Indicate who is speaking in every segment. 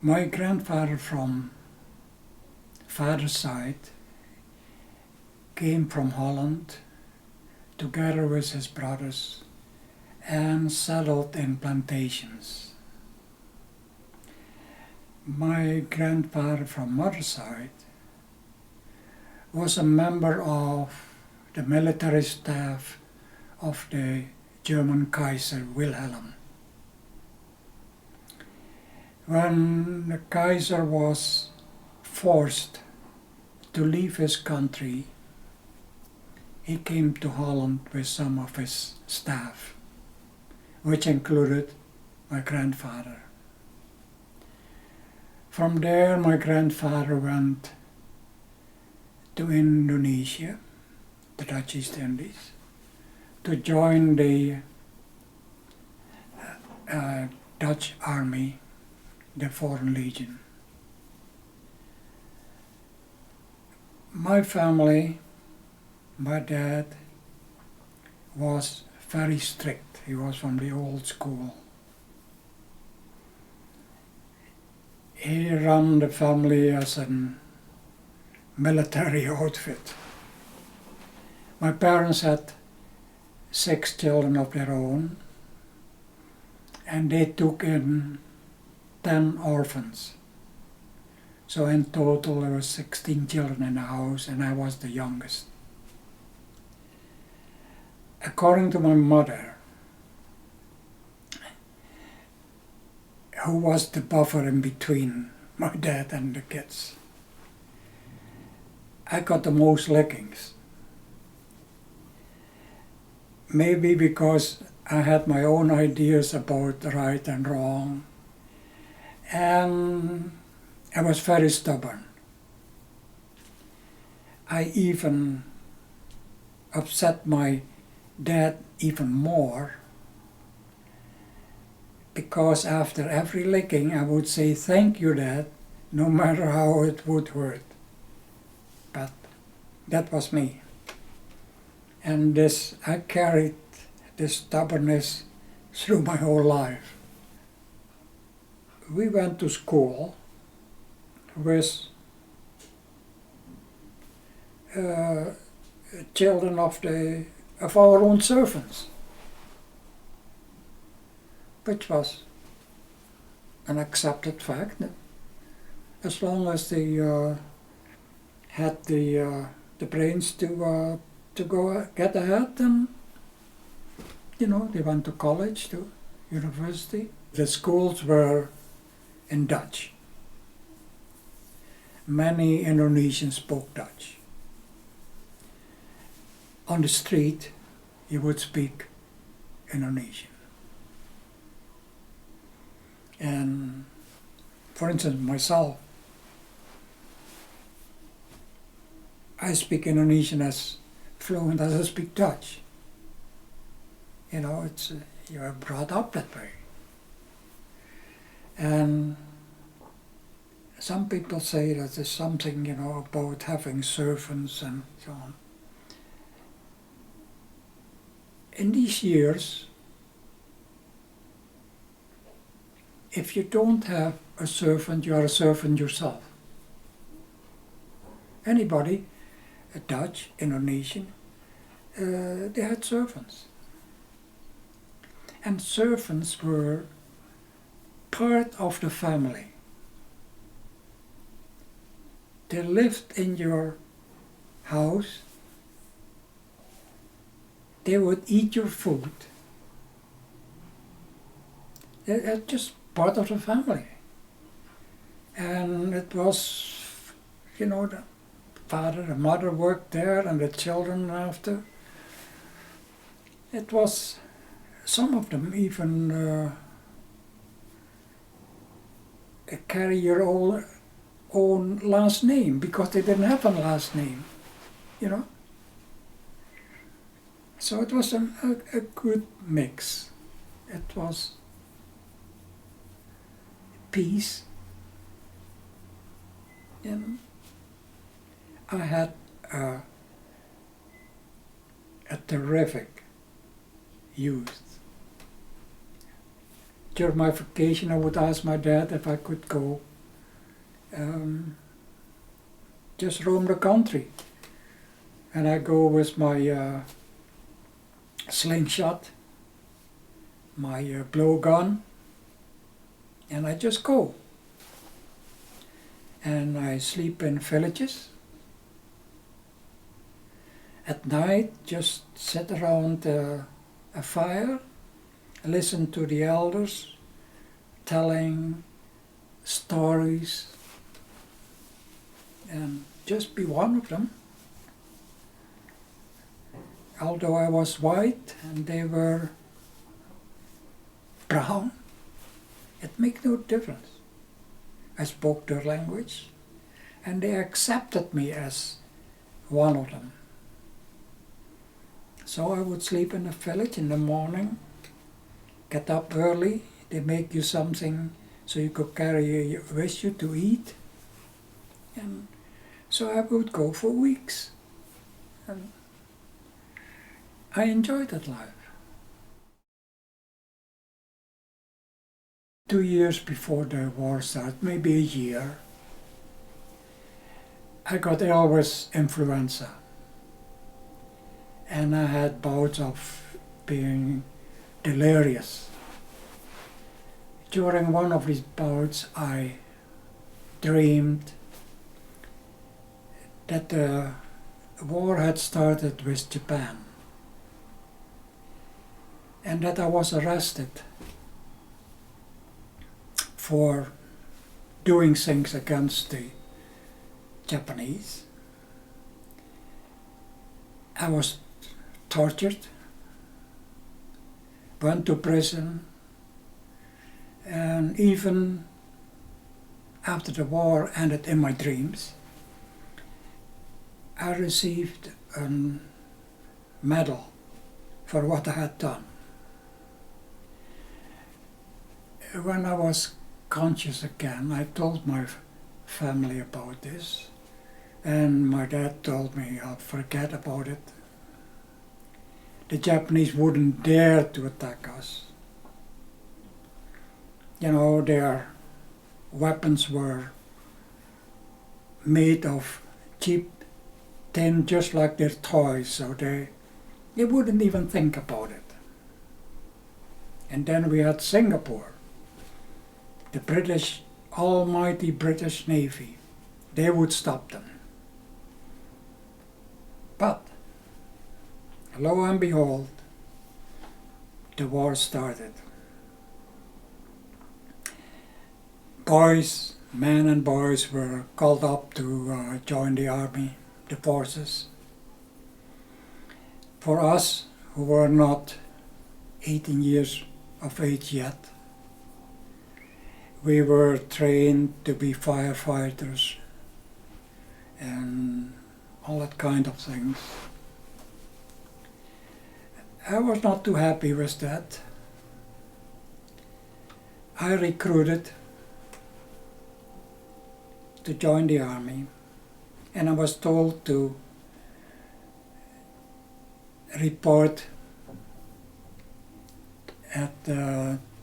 Speaker 1: My grandfather from father's side came from Holland together with his brothers and settled in plantations. My grandfather from mother's side was a member of the military staff of the German Kaiser Wilhelm. When the Kaiser was forced to leave his country, he came to Holland with some of his staff, which included my grandfather. From there, my grandfather went to Indonesia, the Dutch East Indies, to join the Dutch army, the Foreign Legion. My family, my dad was very strict. He was from the old school. He ran the family as a military outfit. My parents had 6 children of their own, and they took in 10 orphans. So in total there were 16 children in the house, and I was the youngest. According to my mother, who was the buffer in between my dad and the kids, I got the most lickings. Maybe because I had my own ideas about right and wrong, and I was very stubborn. I even upset my dad even more, because after every licking I would say, "Thank you, Dad," no matter how it would hurt. But that was me. And I carried this stubbornness through my whole life. We went to school with children of our own servants, which was an accepted fact. As long as they had the brains to go get ahead, and they went to college, to university. The schools were in Dutch. Many Indonesians spoke Dutch. On the street, you would speak Indonesian. And for instance, myself, I speak Indonesian as fluent as I speak Dutch. You are brought up that way. And some people say that there's something, about having servants and so on. In these years, if you don't have a servant, you are a servant yourself. Anybody, a Dutch, Indonesian, they had servants. And servants were part of the family. They lived in your house. They would eat your food. They're just part of the family. And it was, the father, the mother worked there, and the children after. It was, some of them even carry your own last name, because they didn't have a last name, So it was a good mix. It was peace. And I had a terrific youth. During my vacation, I would ask my dad if I could go just roam the country. And I go with my slingshot, my blowgun, and I just go. And I sleep in villages. At night, just sit around a fire, listen to the elders telling stories, and just be one of them. Although I was white and they were brown, it made no difference. I spoke their language, and they accepted me as one of them. So I would sleep in the village in the morning, get up early, they make you something so you could carry with you to eat. And so I would go for weeks. And I enjoyed that life. 2 years before the war started, maybe a year, I got ill with influenza. And I had bouts of being delirious. During one of these bouts, I dreamed that the war had started with Japan, and that I was arrested for doing things against the Japanese. I was tortured, went to prison, and even after the war ended in my dreams, I received a medal for what I had done. When I was conscious again, I told my family about this, and my dad told me, "I'll forget about it. The Japanese wouldn't dare to attack us. You know, their weapons were made of cheap tin, just like their toys, so they wouldn't even think about it." And then we had Singapore, the British, almighty British Navy. They would stop them. But lo and behold, the war started. Boys, men and boys were called up to join the army, the forces. For us, who were not 18 years of age yet, we were trained to be firefighters and all that kind of things. I was not too happy with that. I recruited to join the army, and I was told to report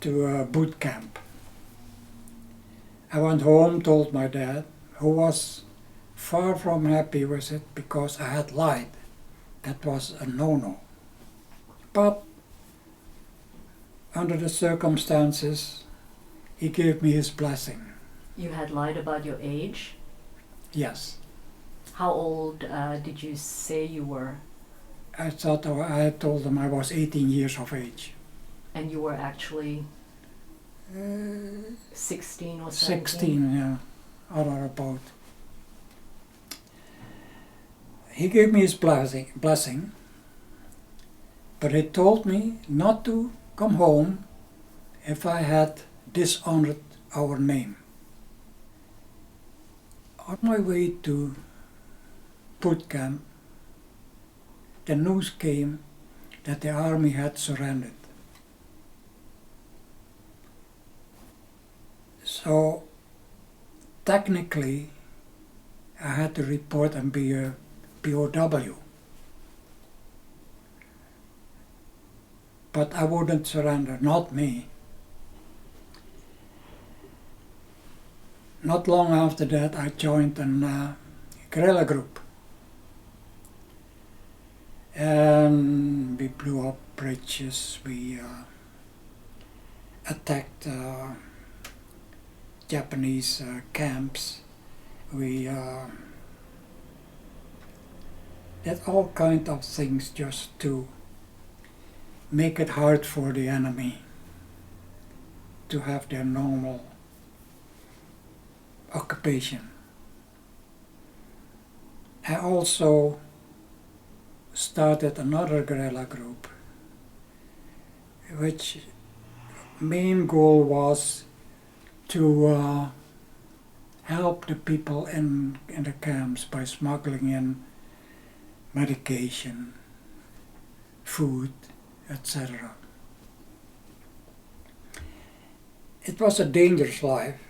Speaker 1: to a boot camp. I went home, told my dad, who was far from happy with it because I had lied. That was a no-no. But under the circumstances, he gave me his blessing.
Speaker 2: You had lied about your age?
Speaker 1: Yes.
Speaker 2: How old did you say you were?
Speaker 1: I thought I had told them I was 18 years of age.
Speaker 2: And you were actually 16 or 17?
Speaker 1: 16, yeah, or about. He gave me his blessing, but he told me not to come home if I had dishonored our name. On my way to boot camp, the news came that the army had surrendered. So technically, I had to report and be a POW. But I wouldn't surrender, not me. not long after that, I joined a guerrilla group. And we blew up bridges, we attacked Japanese camps, we did all kinds of things just to make it hard for the enemy to have their normal occupation. I also started another guerrilla group, which main goal was to help the people in the camps by smuggling in medication, food, etc. It was a dangerous life,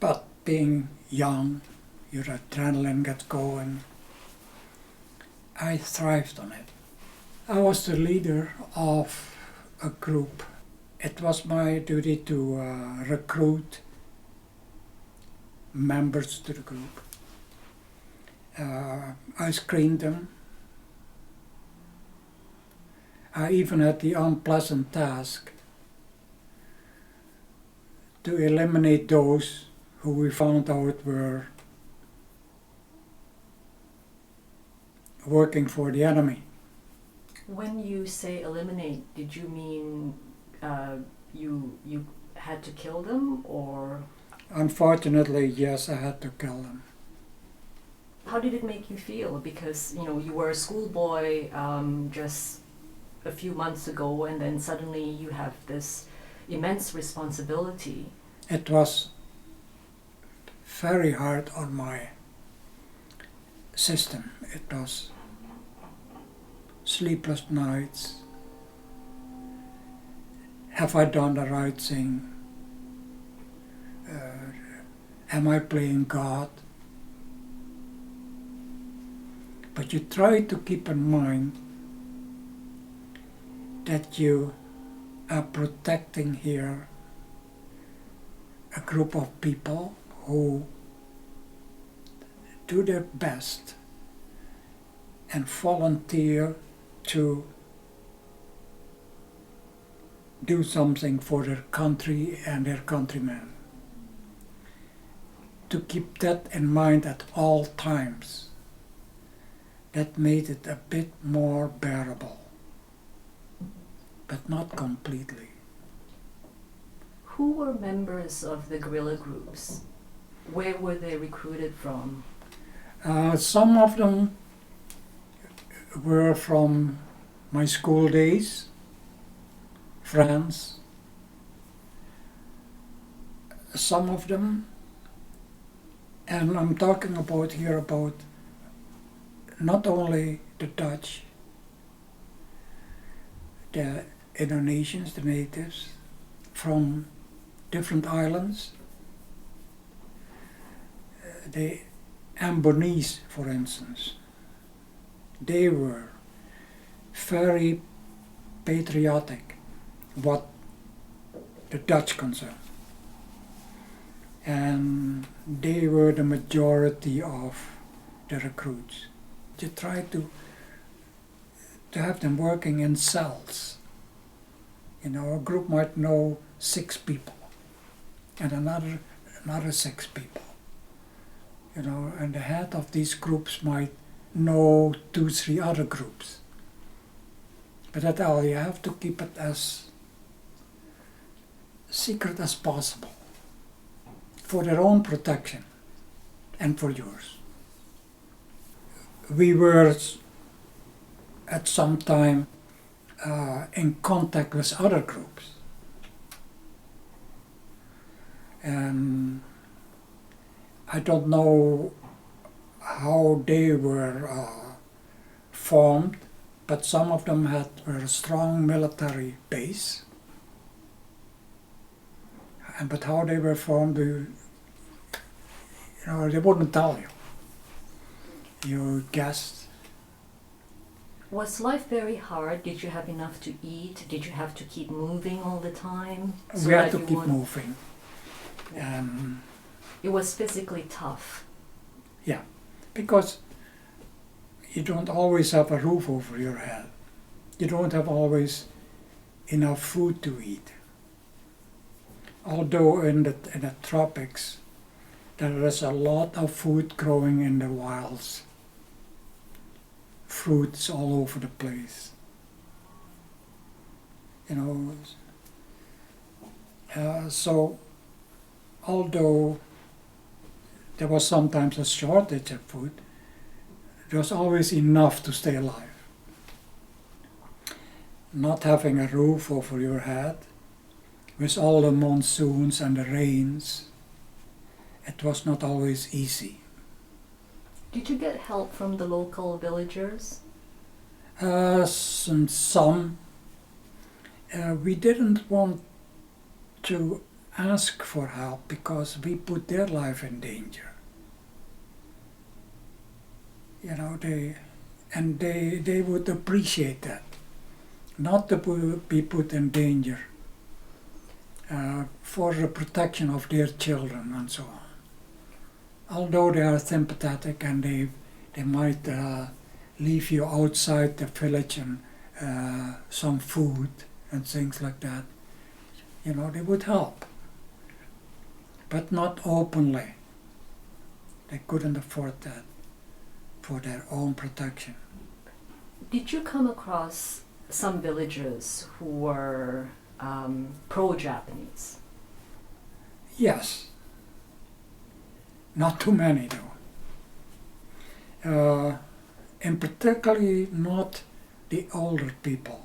Speaker 1: but being young, your adrenaline gets going. I thrived on it. I was the leader of a group. It was my duty to recruit members to the group. I screened them. I even had the unpleasant task to eliminate those who we found out were working for the enemy.
Speaker 2: When you say eliminate, did you mean you had to kill them, or?
Speaker 1: Unfortunately, yes, I had to kill them.
Speaker 2: How did it make you feel? Because you were a schoolboy just a few months ago, and then suddenly you have this immense responsibility.
Speaker 1: It was very hard on my system. It was sleepless nights. Have I done the right thing? Am I playing God? But you try to keep in mind that you are protecting here a group of people who do their best and volunteer to do something for their country and their countrymen. To keep that in mind at all times, that made it a bit more bearable, but not completely.
Speaker 2: Who were members of the guerrilla groups? Where were they recruited from?
Speaker 1: Some of them were from my school days, France. Some of them, and I'm talking about here about not only the Dutch, the Indonesians, the natives, from different islands. The Ambonese, for instance, they were very patriotic, what the Dutch concerned. And they were the majority of the recruits. You try to have them working in cells. A group might know 6 people and another 6 people. And the head of these groups might know 2, 3 other groups. But that's all, you have to keep it as secret as possible for their own protection and for yours. We were at some time in contact with other groups. And I don't know how they were formed, but some of them were a strong military base. But how they were formed, they wouldn't tell you. You guessed.
Speaker 2: Was life very hard? Did you have enough to eat? Did you have to keep moving all the time?
Speaker 1: We had to keep moving. And
Speaker 2: It was physically tough.
Speaker 1: yeah, because you don't always have a roof over your head. You don't have always enough food to eat. Although in the tropics, there is a lot of food growing in the wilds. Fruits all over the place. You know, so although there was sometimes a shortage of food, there was always enough to stay alive. Not having a roof over your head, with all the monsoons and the rains, it was not always easy.
Speaker 2: Did you get help from the local villagers?
Speaker 1: Some. We didn't want to ask for help because we put their life in danger. You know, they would appreciate that, not to be put in danger, for the protection of their children and so on. Although they are sympathetic and they might leave you outside the village and some food and things like that, you know, they would help, but not openly. They couldn't afford that for their own protection.
Speaker 2: Did you come across some villagers who were pro-Japanese?
Speaker 1: Yes. Not too many though. And particularly not the older people.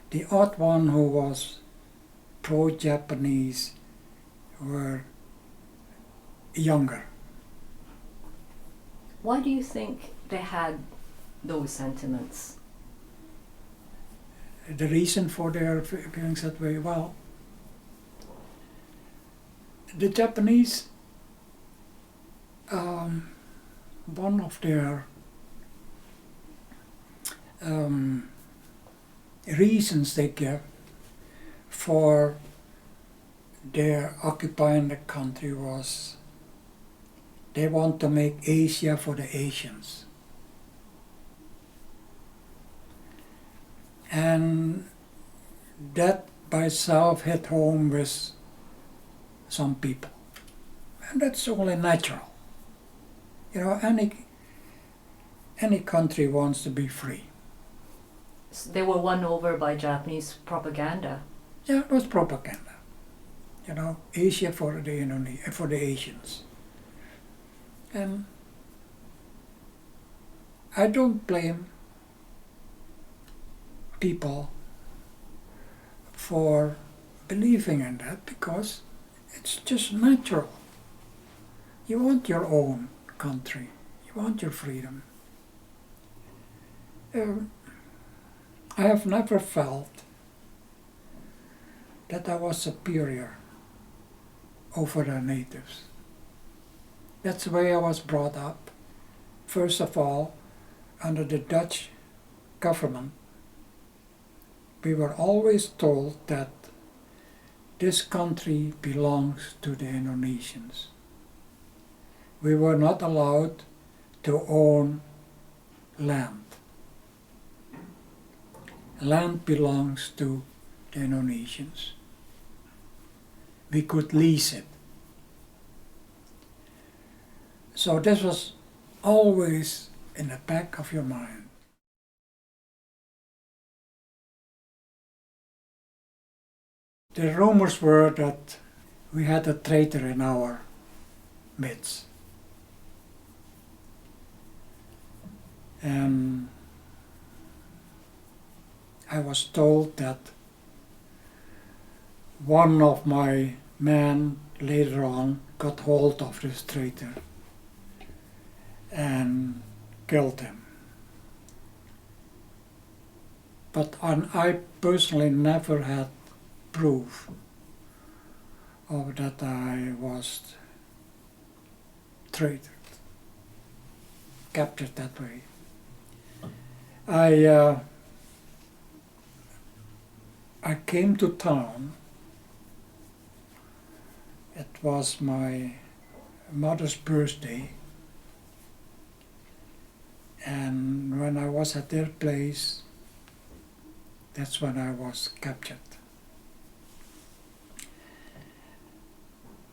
Speaker 1: The odd one who was pro-Japanese were younger.
Speaker 2: Why do you think they had those sentiments?
Speaker 1: The reason for their feelings that way, well, the Japanese, one of their reasons they give for their occupying the country was they want to make Asia for the Asians. And that by itself hit home with some people. And that's only natural. You know, any country wants to be free.
Speaker 2: They were won over by Japanese propaganda.
Speaker 1: Yeah, it was propaganda. You know, Asia for the Asians. And I don't blame people for believing in that because it's just natural. You want your own country. You want your freedom. I have never felt that I was superior over the natives. That's the way I was brought up. First of all, under the Dutch government, we were always told that this country belongs to the Indonesians. We were not allowed to own land. Land belongs to the Indonesians. We could lease it. So this was always in the back of your mind. The rumors were that we had a traitor in our midst. And I was told that one of my men later on got hold of this traitor and killed him. But I personally never had proof of that I was traitor, captured that way. I came to town was my mother's birthday, and when I was at their place, that's when I was captured.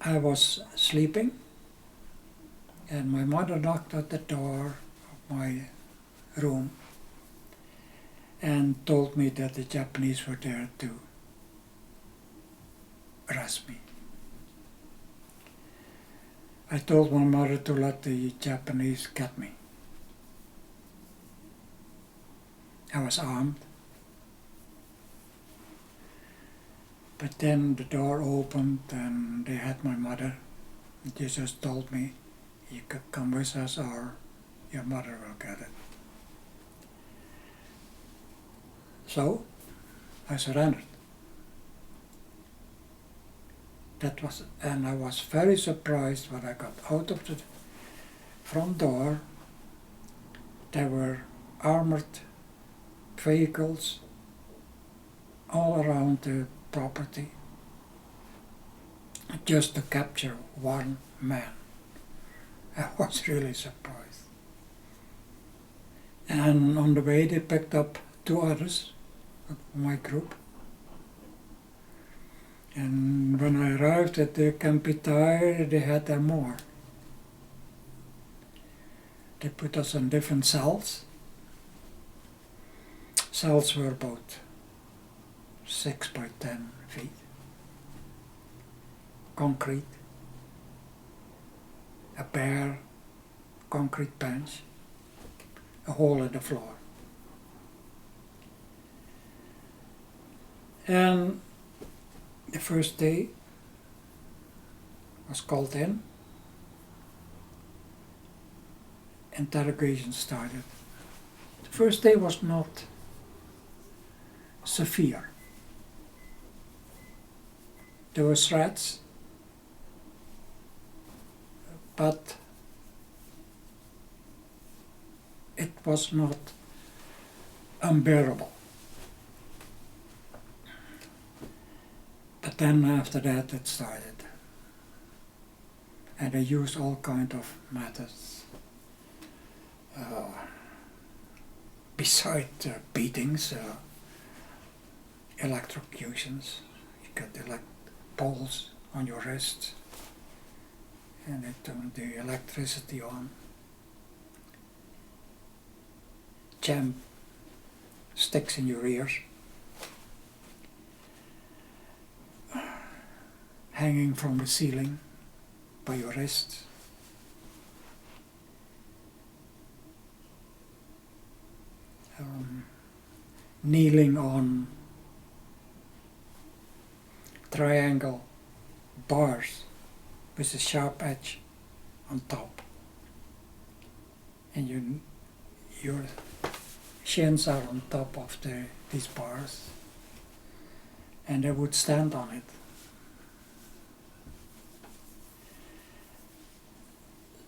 Speaker 1: I was sleeping, and my mother knocked at the door of my room and told me that the Japanese were there to arrest me. I told my mother to let the Japanese get me. I was armed. But then the door opened and they had my mother. They just told me, you could come with us or your mother will get it. So I surrendered. And I was very surprised when I got out of the front door. There were armored vehicles all around the property just to capture one man. I was really surprised. And on the way they picked up 2 others of my group. And when I arrived at the Campitai, they had there more. They put us in different cells. Cells were about 6 by 10 feet. Concrete. A bare concrete bench. A hole in the floor. And the first day was called in. Interrogation started. The first day was not severe. There were threats, but it was not unbearable. But then after that it started. And they used all kinds of methods. Beside beatings, electrocutions. You got poles on your wrists and they turned the electricity on. Jam sticks in your ears. Hanging from the ceiling by your wrists. Kneeling on triangle bars with a sharp edge on top. And your shins are on top of these bars. And they would stand on it.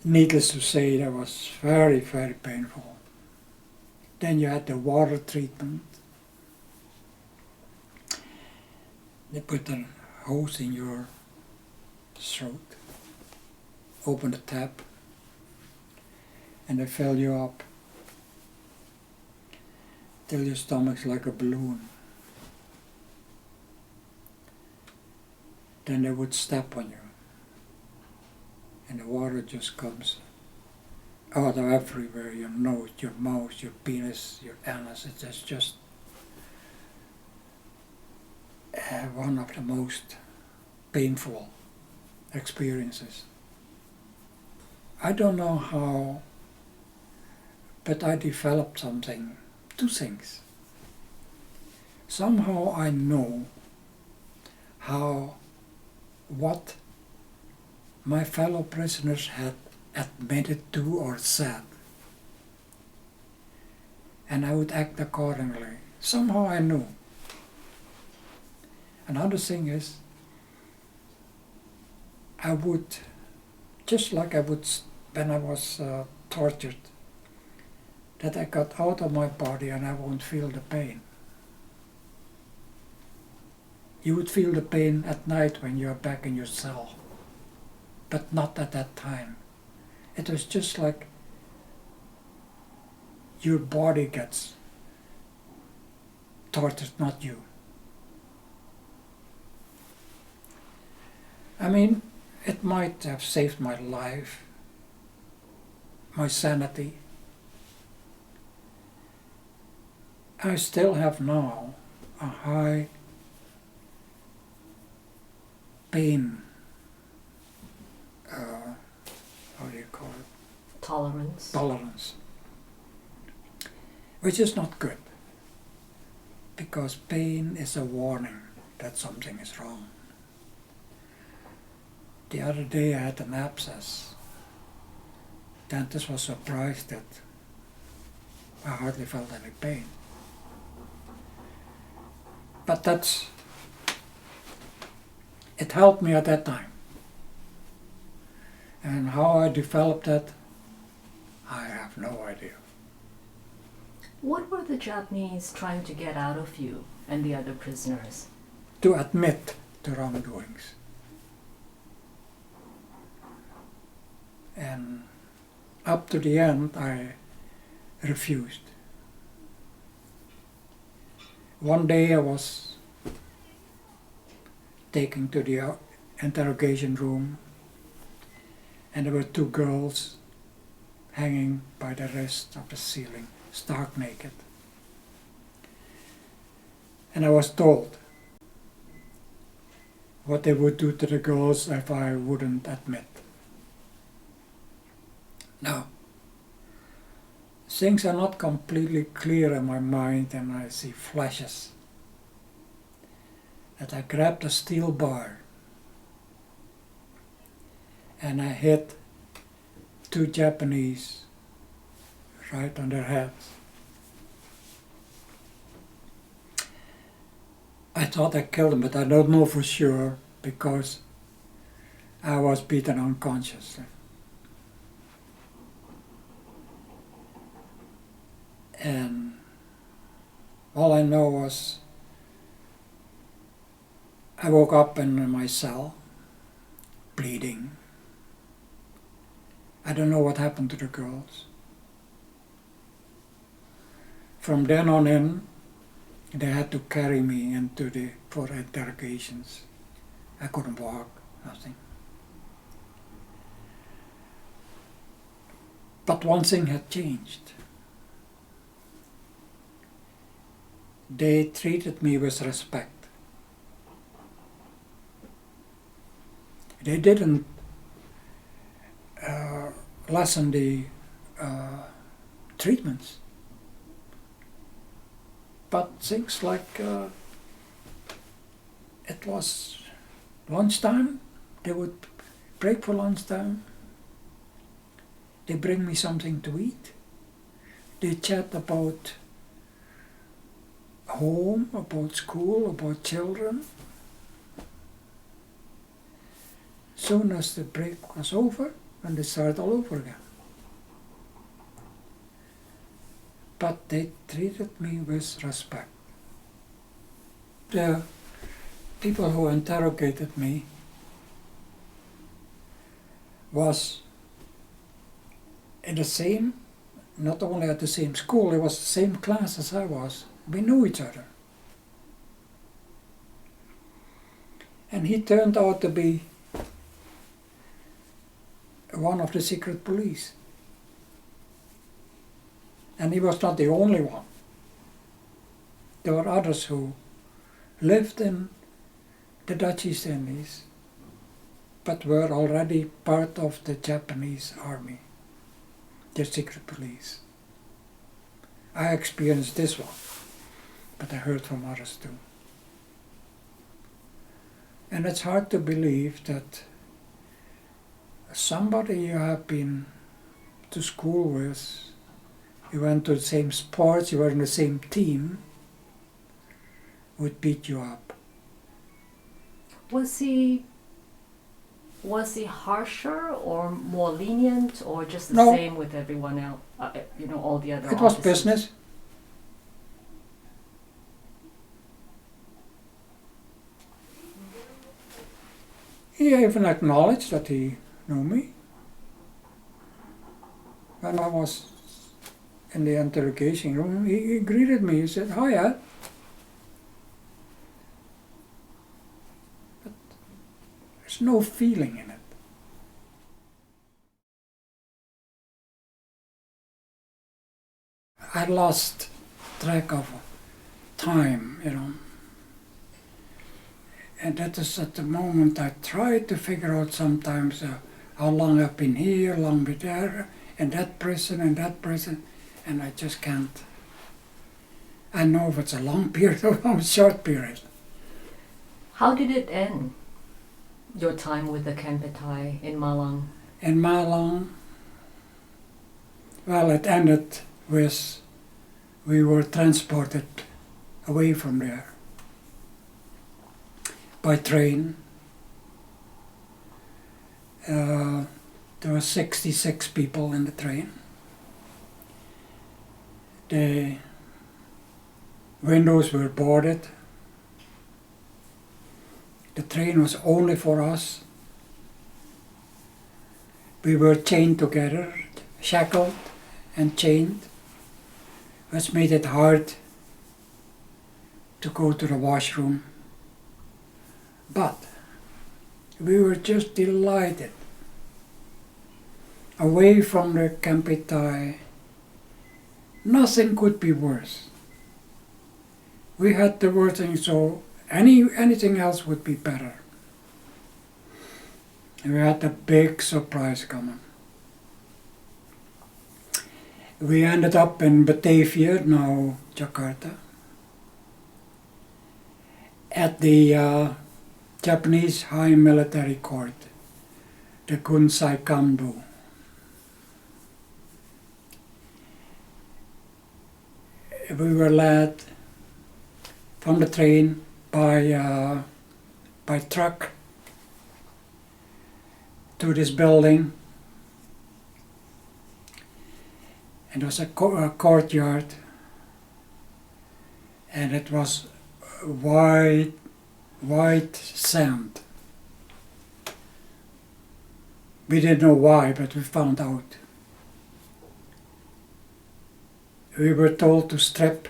Speaker 1: Needless to say, that was very, very painful. Then you had the water treatment. They put a hose in your throat, open the tap, and they fill you up till your stomach's like a balloon. Then they would step on you. And the water just comes out of everywhere, your nose, your mouth, your penis, your anus. It's just one of the most painful experiences. I don't know how, but I developed something, 2 things. Somehow I know what my fellow prisoners had admitted to or said, and I would act accordingly. Somehow I knew. Another thing is, I would, just like I would when I was tortured, that I got out of my body and I won't feel the pain. You would feel the pain at night when you're back in your cell. but not at that time. It was just like your body gets tortured, not you. I mean, it might have saved my life, my sanity. I still have now a high pain, how do you call it? Tolerance. Which is not good, because pain is a warning that something is wrong. The other day I had an abscess. Dentist was surprised that I hardly felt any pain. But it helped me at that time. And how I developed that, I have no idea.
Speaker 2: What were the Japanese trying to get out of you and the other prisoners?
Speaker 1: To admit the wrongdoings. And up to the end, I refused. One day I was taken to the interrogation room, and there were two girls hanging by the wrist of the ceiling, stark naked. And I was told what they would do to the girls if I wouldn't admit. Now, things are not completely clear in my mind, and I see flashes. That I grabbed a steel bar and I hit two Japanese right on their heads. I thought I killed them, but I don't know for sure because I was beaten unconscious. And all I know was I woke up in my cell, bleeding. I don't know what happened to the girls. From then on in, they had to carry me for interrogations. I couldn't walk, nothing. But one thing had changed. They treated me with respect. They didn't lessen the treatments. But things like it was lunchtime, they would break for lunchtime. They bring me something to eat. They chat about home, about school, about children. Soon as the break was over, and they started all over again. But they treated me with respect. The people who interrogated me was in the same, not only at the same school, it was the same class as I was. We knew each other. And he turned out to be one of the secret police. And he was not the only one. There were others who lived in the Dutch East Indies, but were already part of the Japanese army, the secret police. I experienced this one, but I heard from others too. And it's hard to believe that somebody you have been to school with, you went to the same sports, you were in the same team, would beat you up.
Speaker 2: Was he harsher or more lenient, or just the same with everyone else? All the other.
Speaker 1: It was business. He even acknowledged that he know me. When I was in the interrogation room, he greeted me. He said, "Hiya." But there's no feeling in it. I lost track of time, And that is at the moment I try to figure out sometimes how long I've been here, how long been there, in that prison, and I just can't. I know if it's a long period or a short period.
Speaker 2: How did it end, your time with the Kempeitai in Malang?
Speaker 1: In Malang, well, it ended with we were transported away from there by train. There were 66 people in the train. The windows were boarded. The train was only for us. We were chained together, shackled and chained, which made it hard to go to the washroom. But we were just delighted. Away from the Kempeitai, nothing could be worse. We had the wording, so anything else would be better. And we had a big surprise coming. We ended up in Batavia, now Jakarta, at the Japanese High Military Court, the Gunsai Kanbu. We were led from the train by truck to this building, and there was a courtyard, and it was white sand. We didn't know why, but we found out. We were told to strip,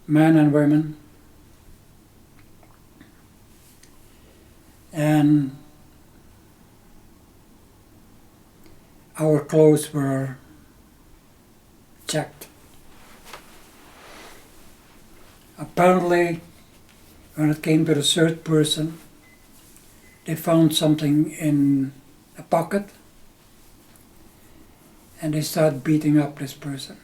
Speaker 1: men and women, and our clothes were checked. Apparently, when it came to the third person, they found something in a pocket and they started beating up this person.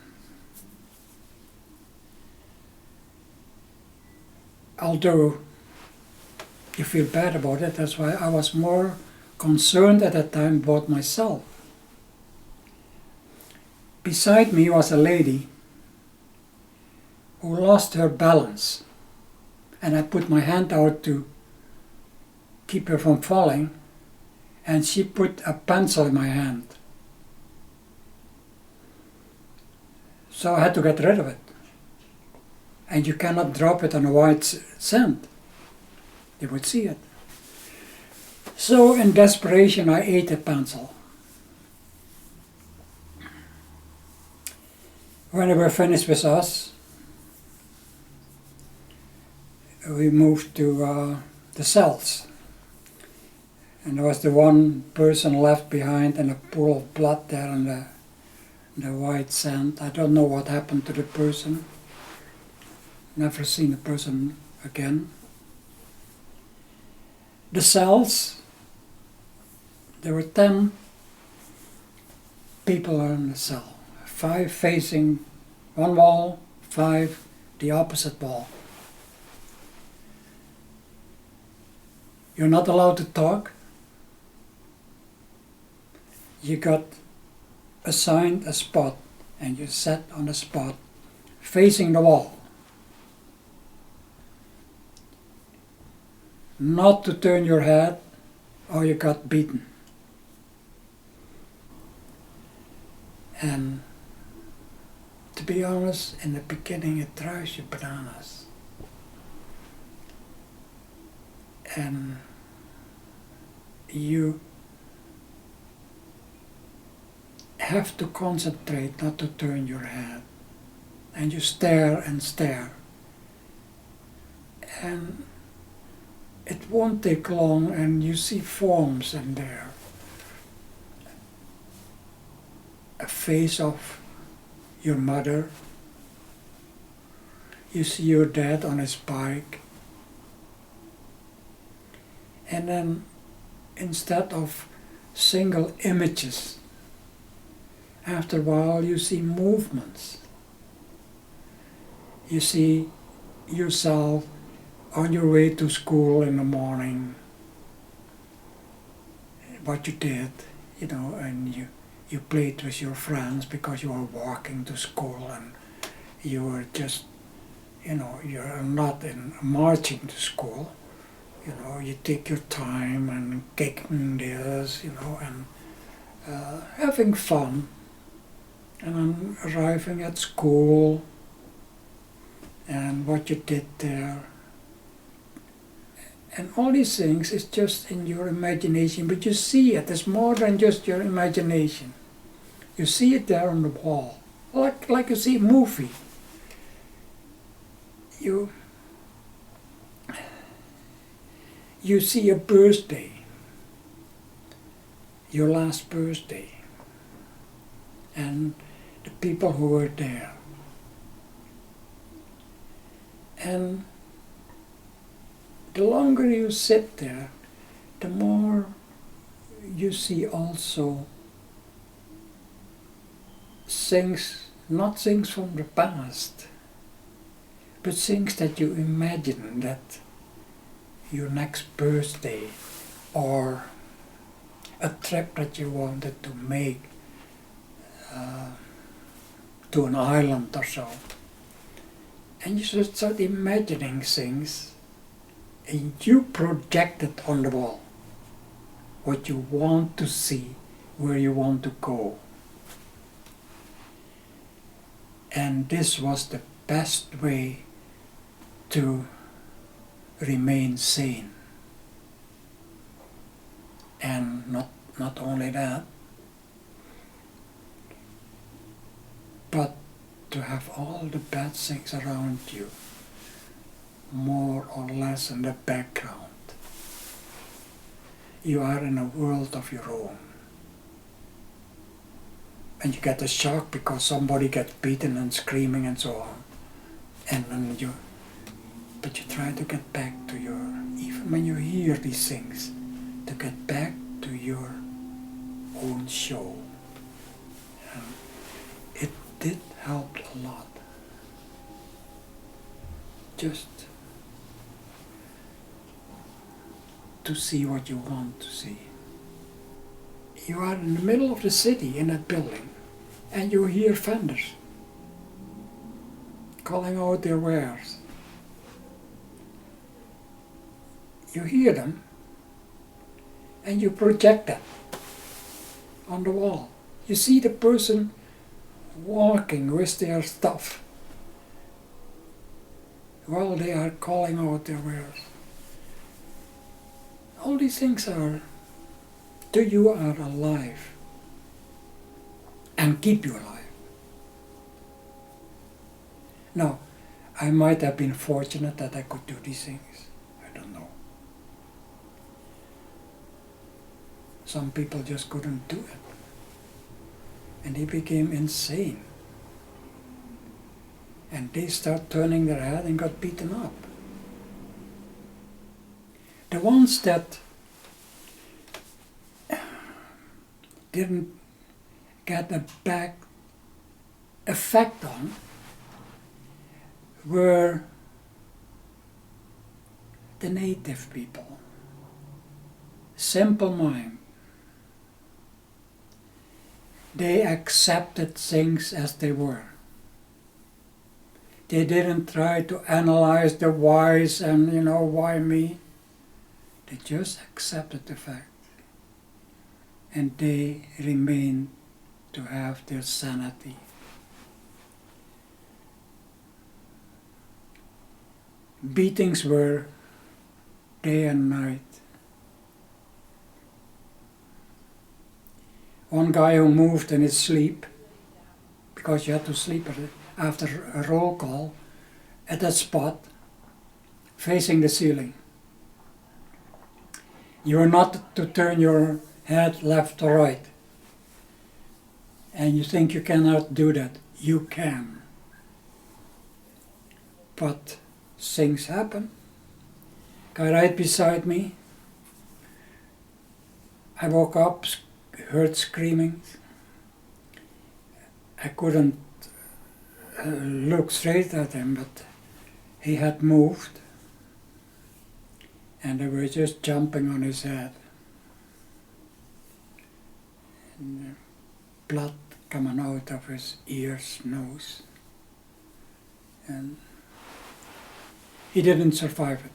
Speaker 1: Although you feel bad about it, that's why I was more concerned at that time about myself. Beside me was a lady who lost her balance, and I put my hand out to keep her from falling, and she put a pencil in my hand. So I had to get rid of it. And you cannot drop it on a white sand. They would see it. So in desperation I ate the pencil. When they were finished with us, we moved to the cells. And there was the one person left behind and a pool of blood there on the white sand. I don't know what happened to the person. Never seen the person again. The cells, there were 10 people in the cell. 5 facing one wall, 5 the opposite wall. You're not allowed to talk. You got assigned a spot and you sat on the spot facing the wall. Not to turn your head or you got beaten. And to be honest, in the beginning it drives you bananas. And you have to concentrate not to turn your head. And you stare and stare. And it won't take long and you see forms in there. A face of your mother. You see your dad on his bike. And then instead of single images, after a while you see movements. You see yourself on your way to school in the morning, what you did, and you played with your friends because you were walking to school and you were just, you're not marching to school. You take your time and kicking this, and having fun. And then arriving at school and what you did there. And all these things is just in your imagination, but you see it. It's more than just your imagination. You see it there on the wall, like you see a movie. You see a birthday, your last birthday, and the people who were there. And the longer you sit there, the more you see also things, not things from the past, but things that you imagine that your next birthday or a trip that you wanted to make to an island or so. And you should start imagining things and you project it on the wall. What you want to see, where you want to go. And this was the best way to remain sane. And not only that, but to have all the bad things around you more or less in the background. You are in a world of your own. And you get a shock because somebody gets beaten and screaming and so on. And then but you try to get back to even when you hear these things, to get back to your own show. And it did help a lot. Just to see what you want to see. You are in the middle of the city in that building and you hear vendors calling out their wares. You hear them and you project that on the wall. You see the person walking with their stuff while they are calling out their wares. All these things are, you are alive and keep you alive. Now, I might have been fortunate that I could do these things. I don't know. Some people just couldn't do it. And they became insane. And they start turning their head and got beaten up. The ones that didn't get a bad effect on were the native people. Simple mind. They accepted things as they were. They didn't try to analyze the whys and, why me. They just accepted the fact. And they remained to have their sanity. Beatings were day and night. One guy who moved in his sleep, because you had to sleep after a roll call, at that spot, facing the ceiling. You are not to turn your head left or right. And you think you cannot do that. You can. But things happen. Guy right beside me. I woke up, heard screaming. I couldn't look straight at him, but he had moved. And they were just jumping on his head. And blood coming out of his ears, nose. And he didn't survive it.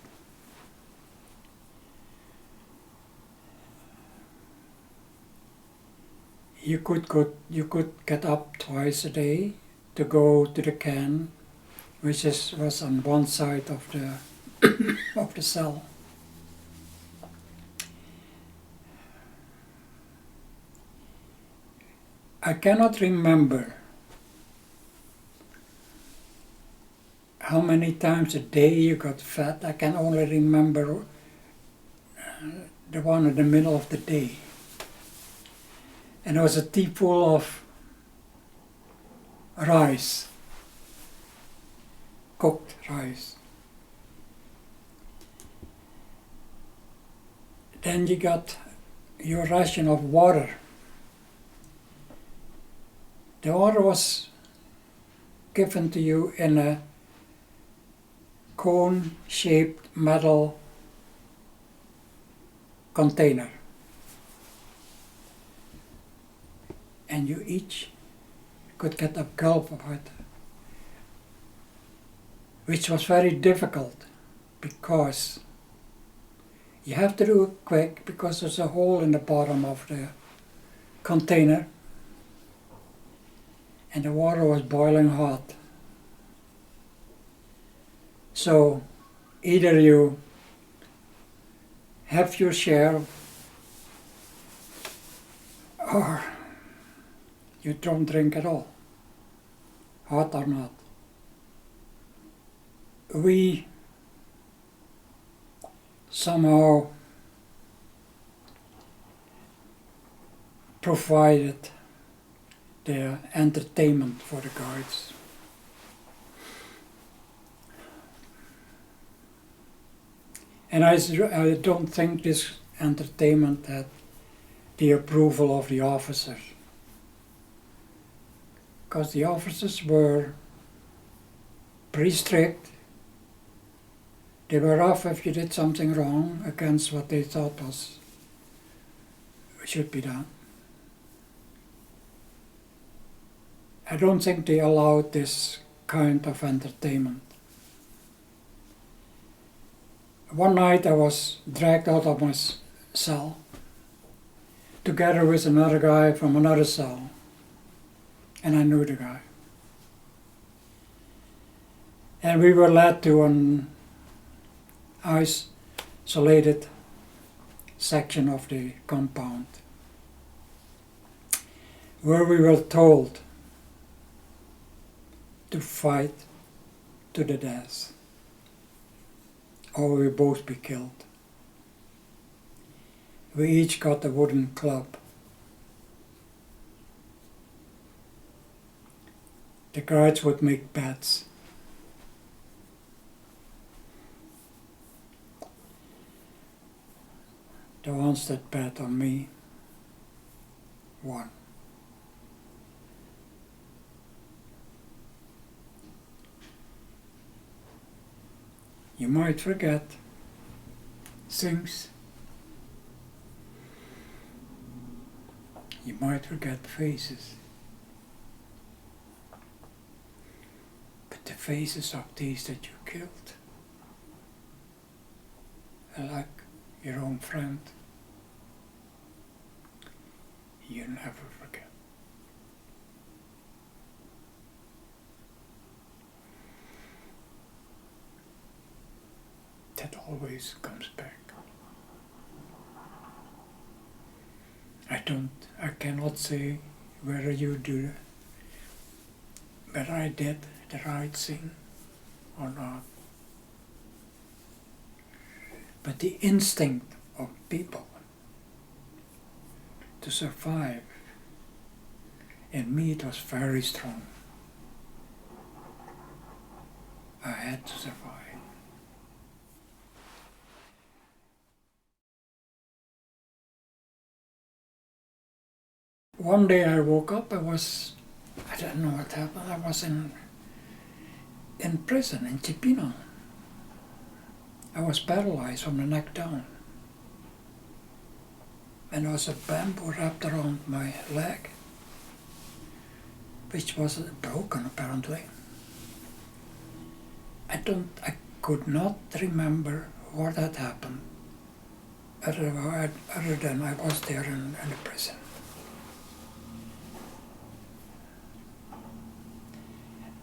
Speaker 1: You could get up twice a day to go to the can, which was on one side of the of the cell. I cannot remember how many times a day you got fed. I can only remember the one in the middle of the day. And it was a teaspoon of rice, cooked rice. Then you got your ration of water. The water was given to you in a cone-shaped metal container. And you each could get a gulp of it, which was very difficult because you have to do it quick because there's a hole in the bottom of the container and the water was boiling hot. So either you have your share or you don't drink at all, hot or not. We somehow provided the entertainment for the guards. And I don't think this entertainment had the approval of the officers, because the officers were pretty strict. They were rough if you did something wrong against what they thought should be done. I don't think they allowed this kind of entertainment. One night I was dragged out of my cell together with another guy from another cell, and I knew the guy. And we were led to an isolated section of the compound where we were told to fight to the death or we would both be killed. We each got a wooden club. The guards would make bets. The ones that bet on me won. You might forget things. You might forget faces. But the faces of these that you killed are like your own friend. You never forget. That always comes back. I cannot say whether whether I did the right thing or not. But the instinct of people to survive, in me it was very strong. I had to survive. One day I woke up, I don't know what happened, I was in prison in Chipinang. I was paralyzed from the neck down. And there was a bamboo wrapped around my leg, which was broken apparently. I could not remember what had happened, other than I was there in the prison.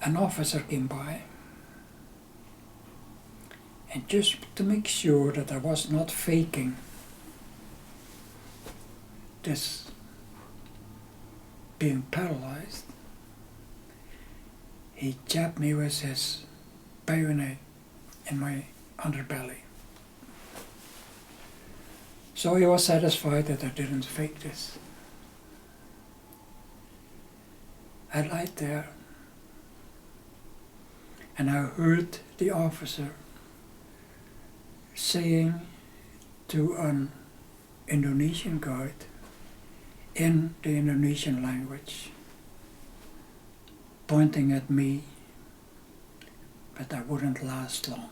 Speaker 1: An officer came by, and just to make sure that I was not faking this being paralyzed, he jabbed me with his bayonet in my underbelly. So he was satisfied that I didn't fake this. I lied there, and I heard the officer saying to an Indonesian guide in the Indonesian language, pointing at me, but I wouldn't last long.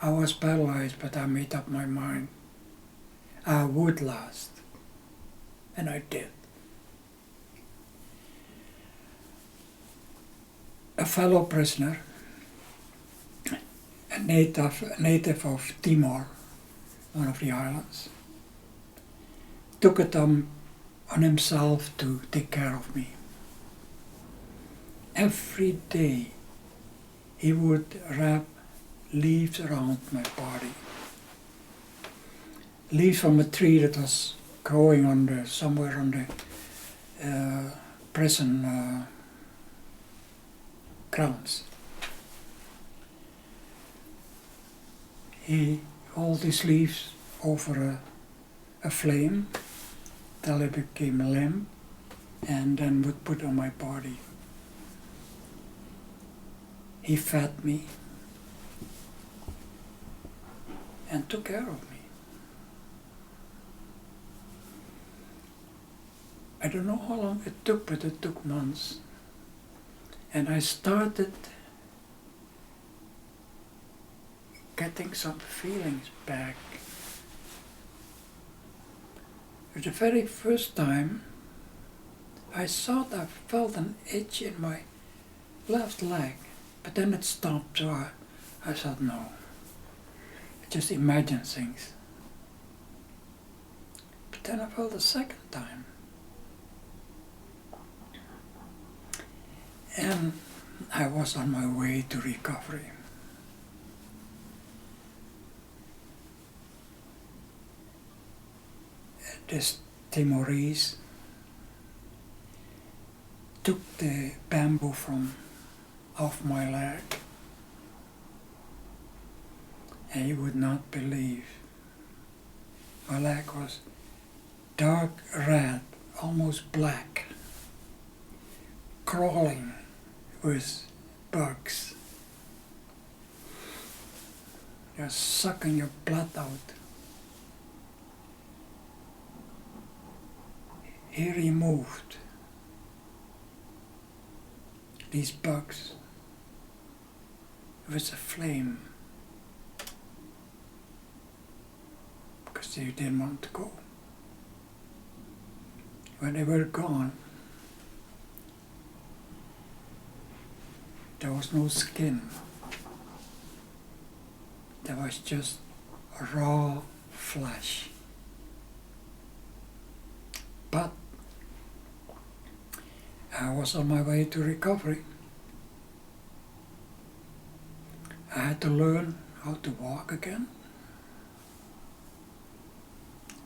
Speaker 1: I was paralyzed, but I made up my mind I would last, and I did. A fellow prisoner, a native of Timor, one of the islands, took it on himself to take care of me. Every day he would wrap leaves around my body. Leaves from a tree that was growing somewhere on the prison grounds. He held these leaves over a flame till it became limp, and then would put on my body. He fed me and took care of me. I don't know how long it took, but it took months. And I started getting some feelings back. For the very first time, I thought I felt an itch in my left leg, but then it stopped, so I thought, no, I just imagine things. But then I felt a second time. And I was on my way to recovery. This Timorese took the bamboo off my leg, and you would not believe. My leg was dark red, almost black, crawling with bugs. They're sucking your blood out. He removed these bugs with a flame because they didn't want to go. When they were gone, there was no skin. There was just raw flesh. But I was on my way to recovery. I had to learn how to walk again.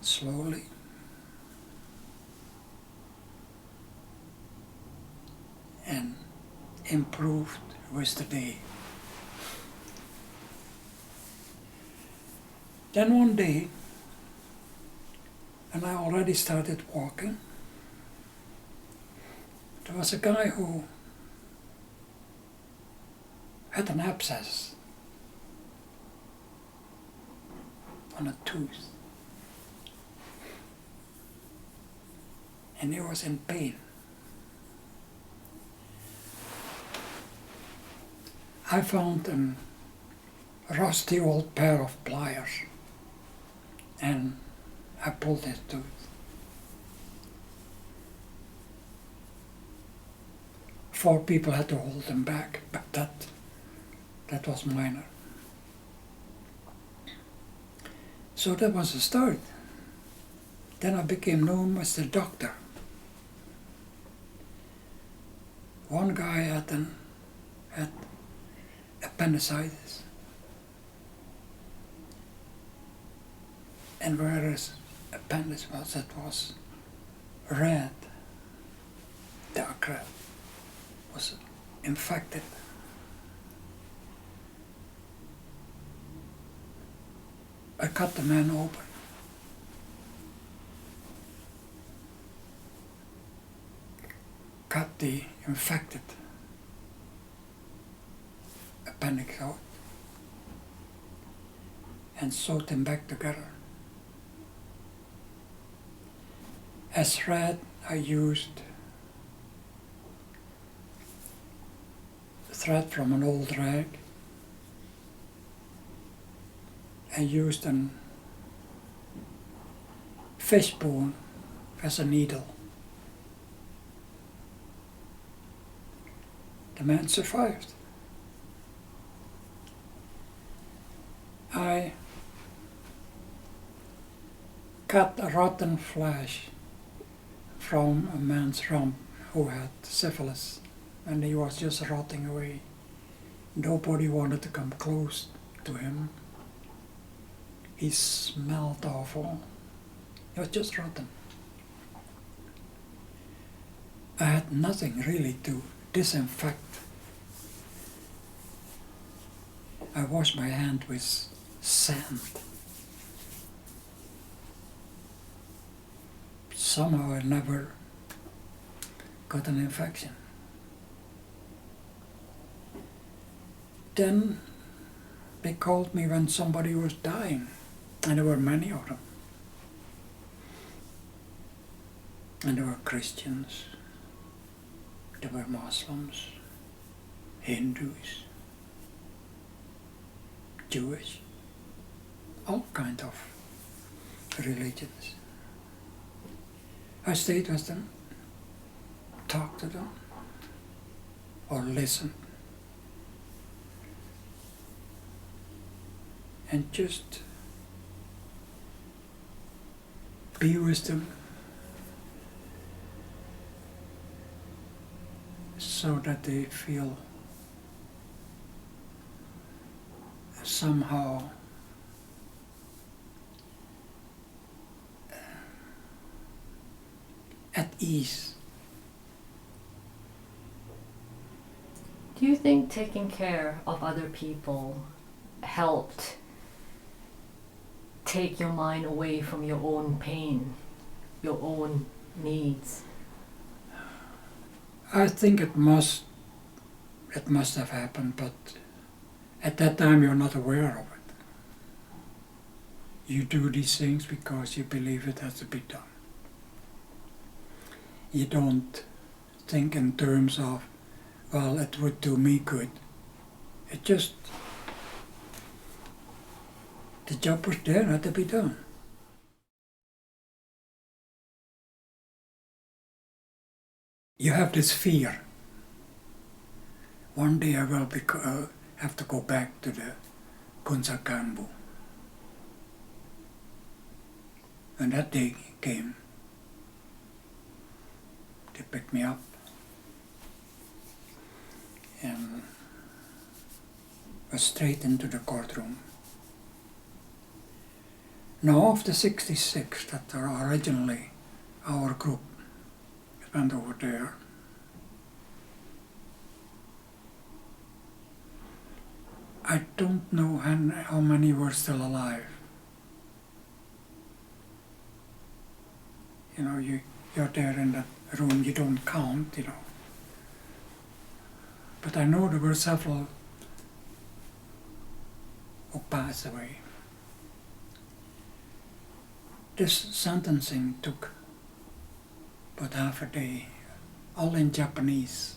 Speaker 1: slowly. And improved with the day. Then one day, and I already started walking, there was a guy who had an abscess on a tooth. And he was in pain. I found a rusty old pair of pliers and I pulled his tooth. Four people had to hold him back, but that was minor. So that was a start. Then I became known as the doctor. One guy had appendicitis. And where his appendix was, it was red. The acre was infected. I cut the man open. Cut the infected appendix out and sewed them back together. As thread, I used thread from an old rag. I used a fish bone as a needle. The man survived. I cut a rotten flesh from a man's rump who had syphilis, and he was just rotting away. Nobody wanted to come close to him. He smelled awful. He was just rotten. I had nothing really to disinfect. I washed my hand with sand. Somehow I never got an infection. Then they called me when somebody was dying, and there were many of them. And there were Christians, there were Muslims, Hindus, Jewish, all kinds of religions. I stayed with them, talked to them, or listened, and just be with them so that they feel somehow at ease.
Speaker 2: Do you think taking care of other people helped take your mind away from your own pain, your own needs?
Speaker 1: I think it must have happened, but at that time you're not aware of it. You do these things because you believe it has to be done. You don't think in terms of, well, it would do me good. It just, the job was there, had to be done. You have this fear. One day I will have to go back to the Kunsakambu. And that day came. They picked me up and was straight into the courtroom. Now of the 66 that are originally our group went over there, I don't know how many were still alive. You know, you're there in that room, you don't count, you know. But I know there were several who passed away. This sentencing took about half a day, all in Japanese.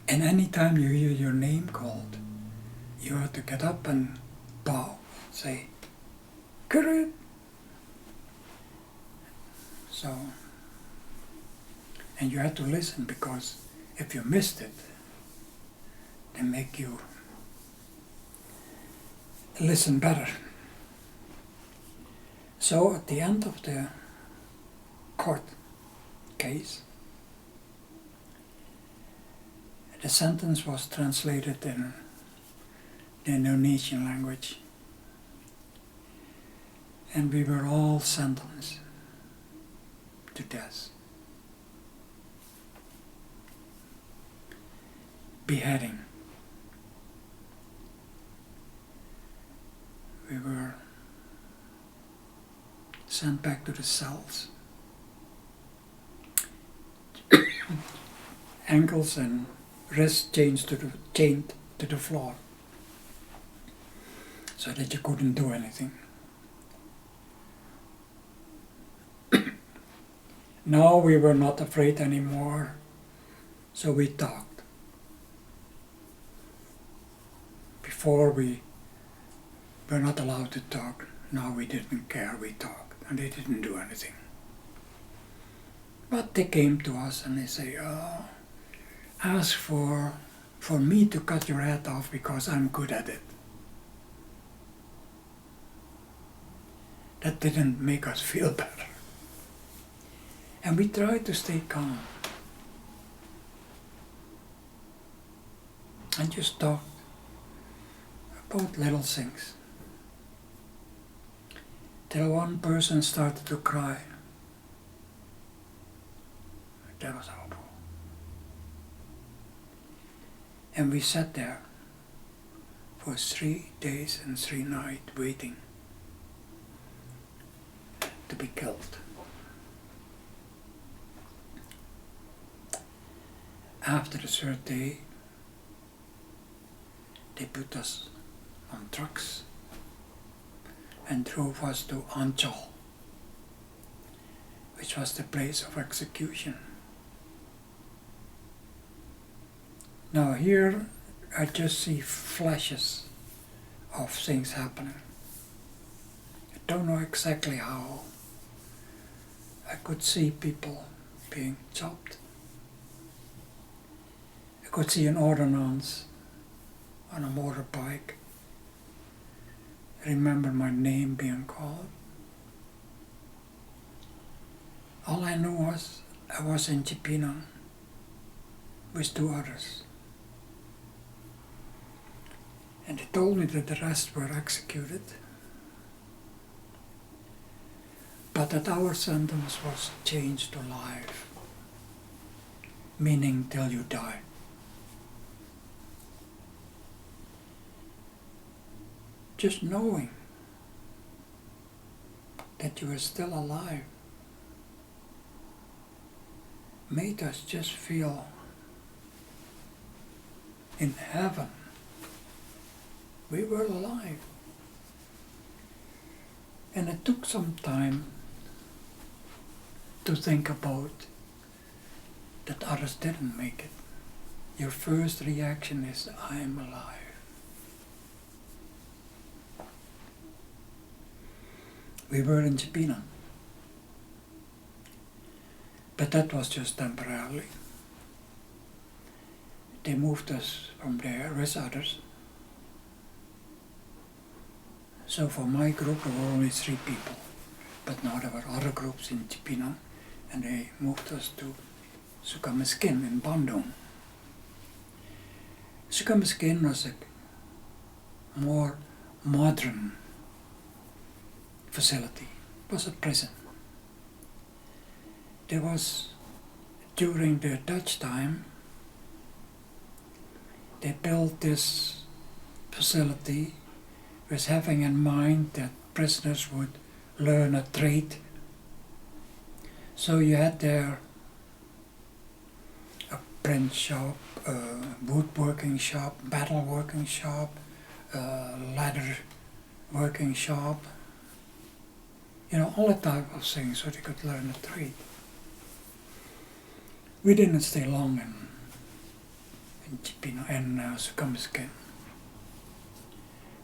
Speaker 1: And any time you hear your name called, you have to get up and bow, say, "Correct." So, and you had to listen, because if you missed it, they make you listen better. So at the end of the court case, the sentence was translated in the Indonesian language, and we were all sentenced to death. Beheading. We were sent back to the cells. Ankles and wrists chained to the floor, so that you couldn't do anything. Now we were not afraid anymore, so we talked. Before we were not allowed to talk. Now we didn't care, we talked, and they didn't do anything. But they came to us and they say, ask for me to cut your head off because I'm good at it. That didn't make us feel better. And we tried to stay calm and just talk about little things. Till one person started to cry. That was horrible. And we sat there for 3 days and 3 nights waiting to be killed. After the 3rd day, they put us on trucks and drove us to Ancol, which was the place of execution. Now here I just see flashes of things happening. I don't know exactly how. I could see people being chopped. I could see an ordnance on a motorbike. I remember my name being called. All I knew was I was in Chipinang with 2 others. And they told me that the rest were executed, but that our sentence was changed to life, meaning till you die. Just knowing that you were still alive made us just feel in heaven. We were alive. And it took some time to think about that others didn't make it. Your first reaction is, I'm alive. We were in Chipinang, but that was just temporarily. They moved us from there with others. So for my group there were only 3 people, but now there were other groups in Chipinang, and they moved us to Sukamiskin in Bandung. Sukamiskin was a more modern facility. It was a prison. There was, during the Dutch time, they built this facility with having in mind that prisoners would learn a trade. So you had there a print shop, a woodworking shop, metalworking shop, a leather working shop, you know, all that type of things so they could learn a trade. We didn't stay long in Sukhumskin.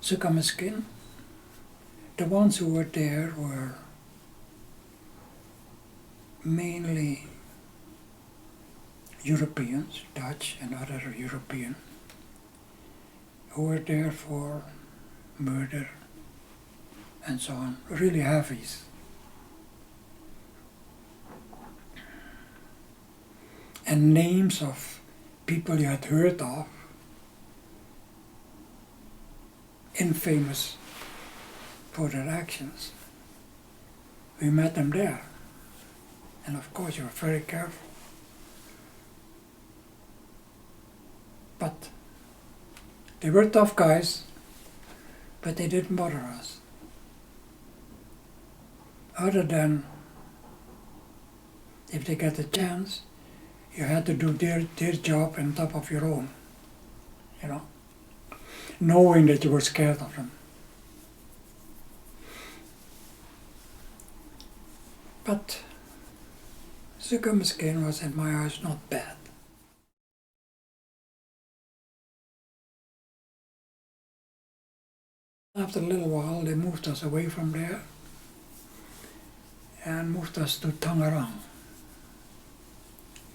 Speaker 1: Sukhumskin, the ones who were there were mainly Europeans, Dutch and other European, who were there for murder and so on, really heavies. And names of people you had heard of, infamous for their actions. We met them there. And of course you were very careful. But they were tough guys, but they didn't bother us. Other than if they get a chance, you had to do their job on top of your own, you know, knowing that you were scared of them. But Sukhumskin was in my eyes not bad. After a little while they moved us away from there and moved us to Tangerang,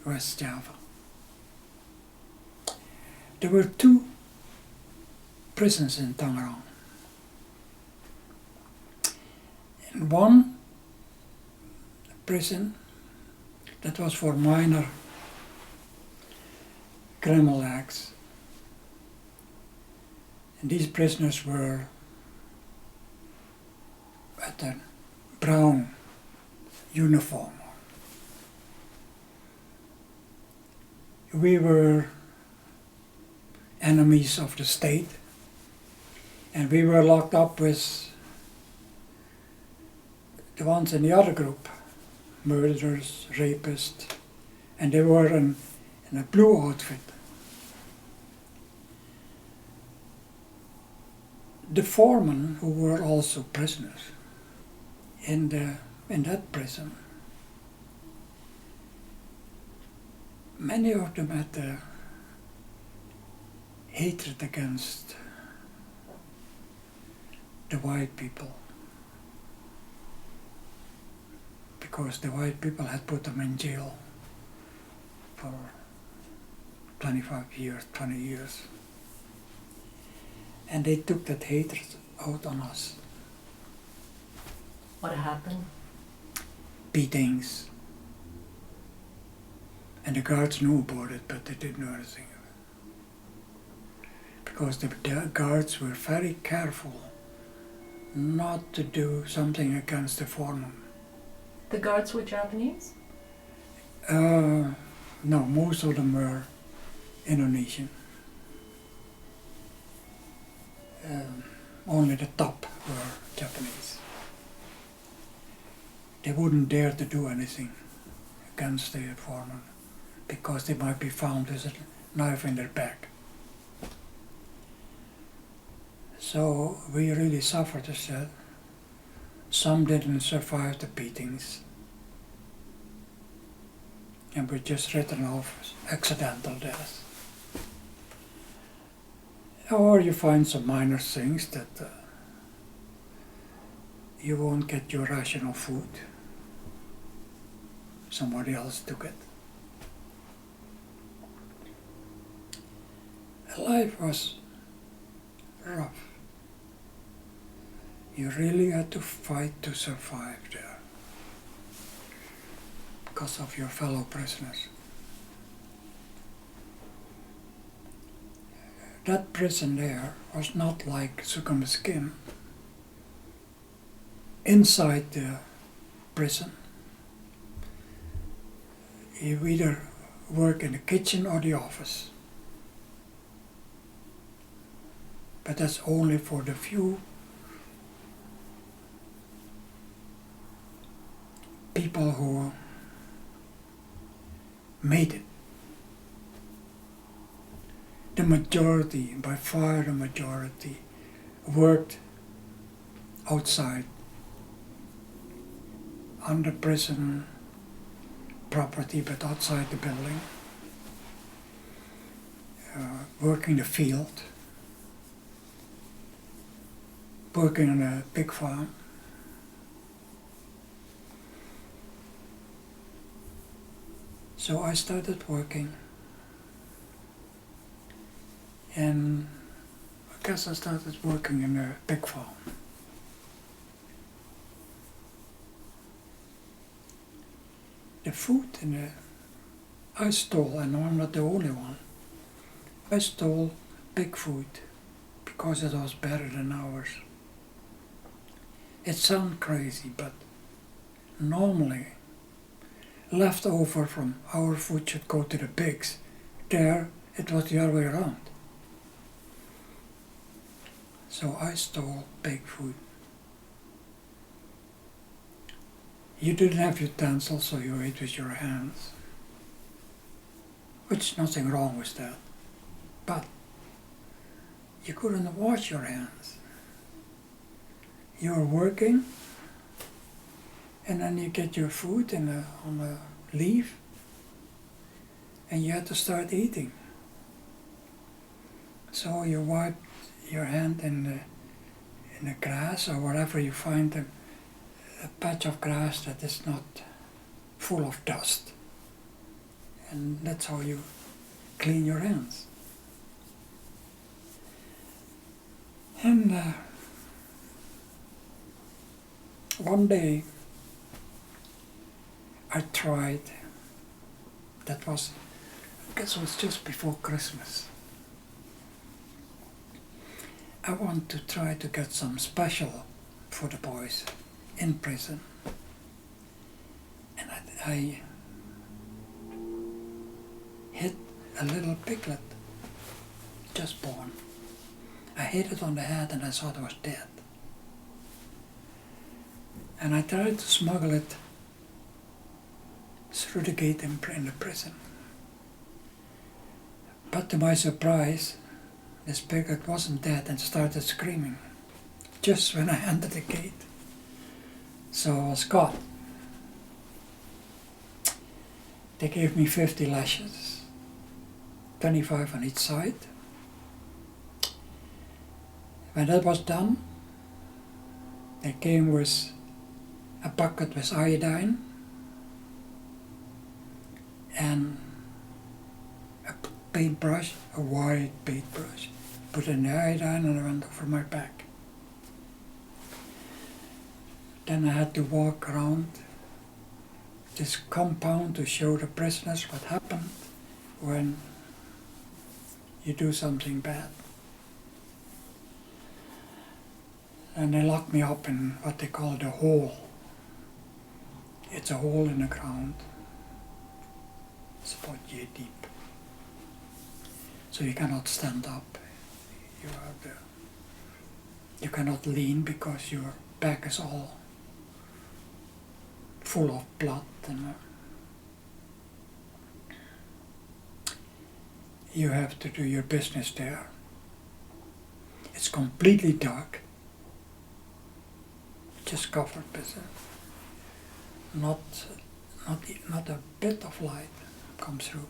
Speaker 1: West Java. There were 2 prisons in Tangerang. And one prison that was for minor criminal acts. And these prisoners were at a brown uniform. We were enemies of the state, and we were locked up with the ones in the other group, murderers, rapists, and they were in a blue outfit. The foremen, who were also prisoners in that prison, many of them had the hatred against the white people, because the white people had put them in jail for 25 years, 20 years. And they took that hatred out on us.
Speaker 2: What happened?
Speaker 1: Beatings. And the guards knew about it, but they didn't know anything of it. Because the guards were very careful not to do something against the foreman.
Speaker 2: The guards were Japanese?
Speaker 1: No, most of them were Indonesian. Only the top were Japanese. They wouldn't dare to do anything against the foreman because they might be found with a knife in their back. So we really suffered, as said. Some didn't survive the beatings and were just written off as accidental deaths. Or you find some minor things that you won't get your ration of food. Somebody else took it. Life was rough. You really had to fight to survive there because of your fellow prisoners. that prison there was not like Sukhumskin. Inside the prison, you either work in the kitchen or the office. But that's only for the few people who made it. The majority, by far the majority, worked outside on the prison property, but outside the building, working in the field, working on a pig farm. So I started working, and I guess I started working in a pig farm. The food I stole, and I'm not the only one. I stole pig food because it was better than ours. It sounds crazy, but normally leftover from our food should go to the pigs. There it was the other way around. So I stole pig food. You didn't have utensils, so you ate with your hands. Which nothing wrong with that. But you couldn't wash your hands. You were working, and then you get your food on a leaf, and you had to start eating. So you wipe your hand in the grass or wherever you find a patch of grass that is not full of dust. And that's how you clean your hands. And one day I tried, I guess it was just before Christmas. I want to try to get some special for the boys in prison. And I hit a little piglet, just born. I hit it on the head and I thought it was dead. And I tried to smuggle it through the gate in the prison. But to my surprise, this piglet wasn't dead and started screaming just when I entered the gate. So I was caught. They gave me 50 lashes, 25 on each side. When that was done, they came with a bucket with iodine and a paintbrush, a white paintbrush. Put in the iodine and I went over my back. Then I had to walk around this compound to show the prisoners what happened when you do something bad. And they locked me up in what they call the hole. It's a hole in the ground. It's about yay deep. So you cannot stand up. You cannot lean because your back is all full of blood, and you have to do your business there. It's completely dark, just covered with not a bit of light comes through.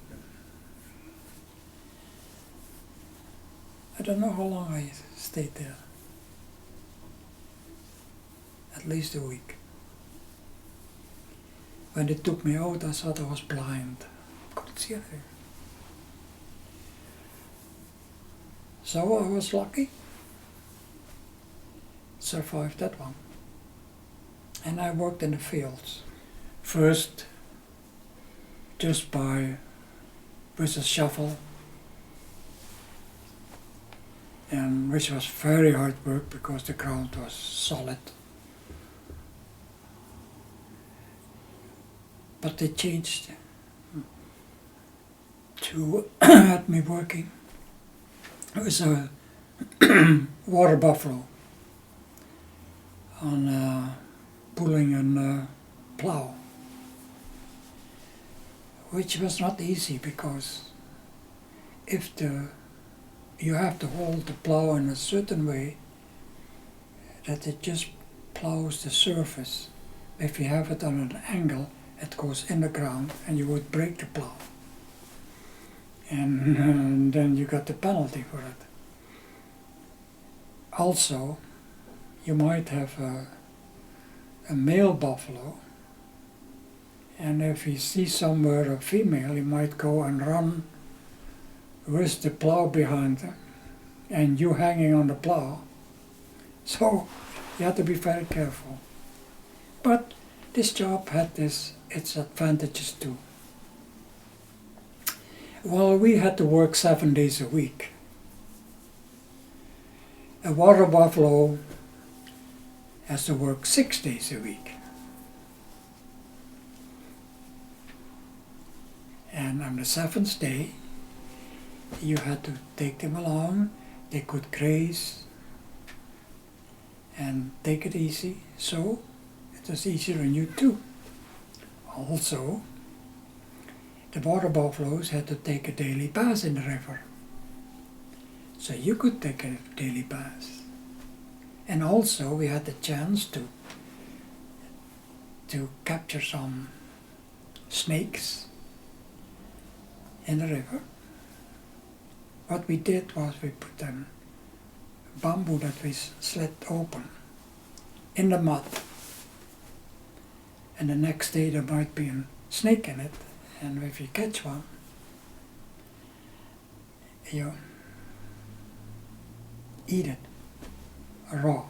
Speaker 1: I don't know how long I stayed there. At least a week. When they took me out, I thought I was blind. Couldn't see anything. So I was lucky. Survived that one. And I worked in the fields. First, just with a shovel, and which was very hard work because the ground was solid. But they changed to had me working. It was a water buffalo on pulling a plow, which was not easy because if you have to hold the plow in a certain way that it just plows the surface. If you have it on an angle, it goes in the ground and you would break the plow. And then you got the penalty for it. Also, you might have a male buffalo, and if you see somewhere a female, you might go and run with the plow behind her, and you hanging on the plow. So you have to be very careful. But this job had its advantages too. Well, we had to work 7 days a week. A water buffalo has to work 6 days a week. And on the 7th day, you had to take them along. They could graze and take it easy, so it was easier on you too. Also, the water buffaloes had to take a daily bath in the river, so you could take a daily bath. And also we had the chance to capture some snakes in the river. What we did was we put them bamboo that we slit open in the mud, and the next day there might be a snake in it, and if you catch one, you eat it raw.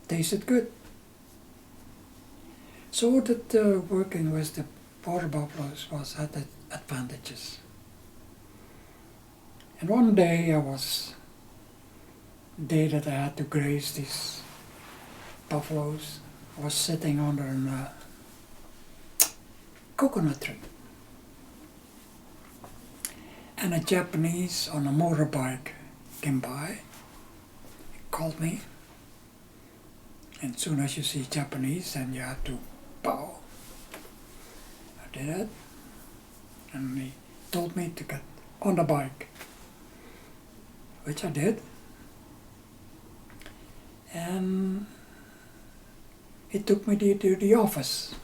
Speaker 1: Tasted good. So that working with the water buffaloes had advantages. And one day the day that I had to graze these buffaloes, I was sitting under a coconut tree. And a Japanese on a motorbike came by, he called me, and as soon as you see Japanese, then you have to bow. I did it, and he told me to get on the bike, which I did. And he took me to the office.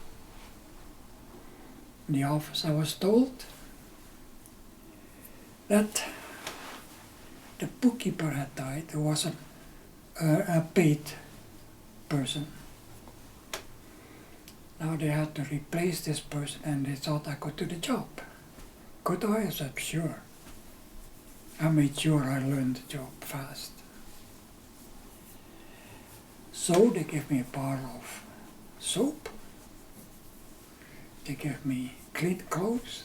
Speaker 1: In the office I was told that the bookkeeper had died. There was a paid person. Now they had to replace this person, and they thought I could do the job. Could I? I said, sure. I made sure I learned the job fast. So they gave me a bar of soap, they gave me clean clothes,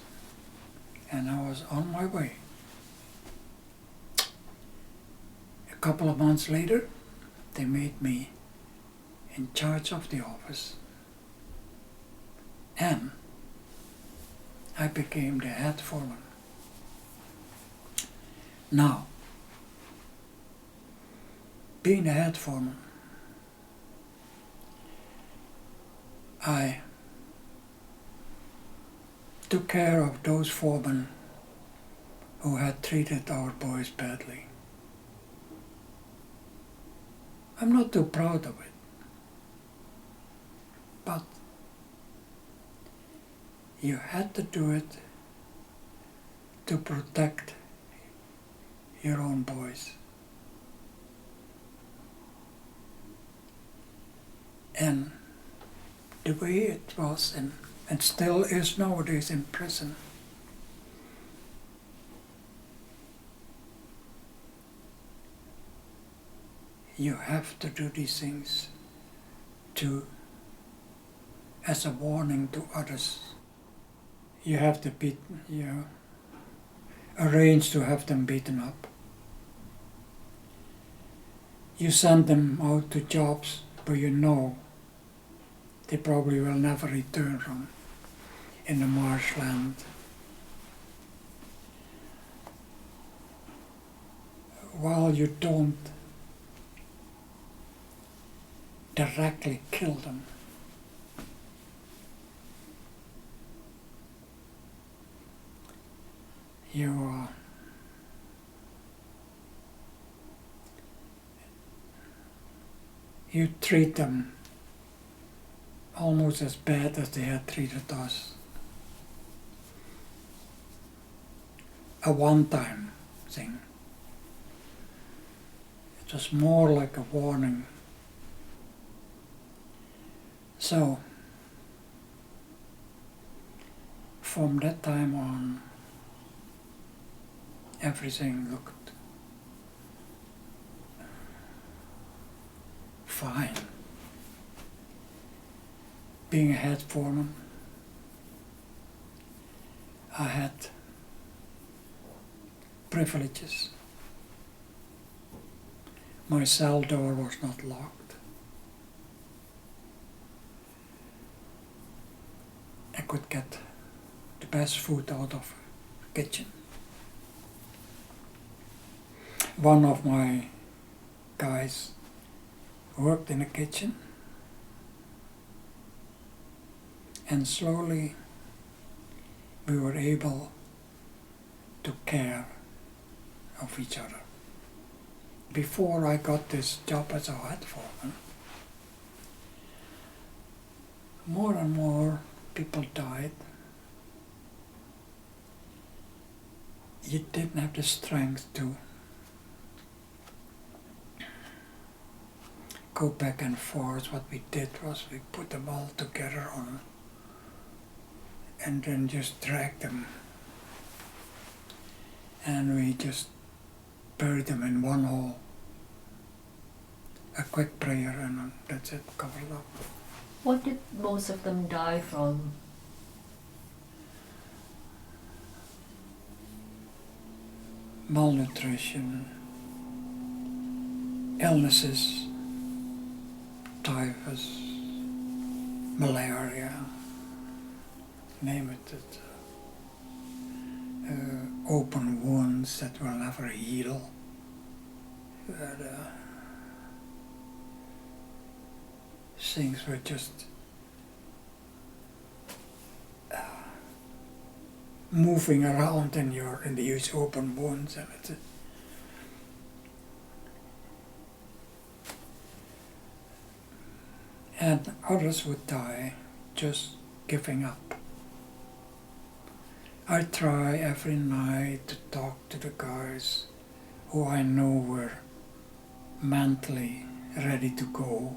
Speaker 1: and I was on my way. A couple of months later, they made me in charge of the office, and I became the head foreman. Now, being the head foreman, I took care of those foremen who had treated our boys badly. I'm not too proud of it, but you had to do it to protect your own boys. And the way it was and still is nowadays in prison, you have to do these things as a warning to others. You have to be, arrange to have them beaten up. You send them out to jobs where you know they probably will never return from, in the marshland. While you don't directly kill them, you treat them almost as bad as they had treated us. A one-time thing. It was more like a warning. So, from that time on, everything looked fine. Being a head foreman, I had privileges. My cell door was not locked. I could get the best food out of the kitchen. One of my guys worked in the kitchen, and slowly we were able to care of each other. Before I got this job as a head foreman, more and more people died. You didn't have the strength to go back and forth. What we did was we put them all together on and then just dragged them, and we just buried them in one hole. A quick prayer and that's it, covered up.
Speaker 2: What did most of them die from?
Speaker 1: Malnutrition, illnesses, typhus, malaria, name it. Open wounds that will never heal. Things were just moving around in these open wounds, and others would die just giving up. I try every night to talk to the guys who I know were mentally ready to go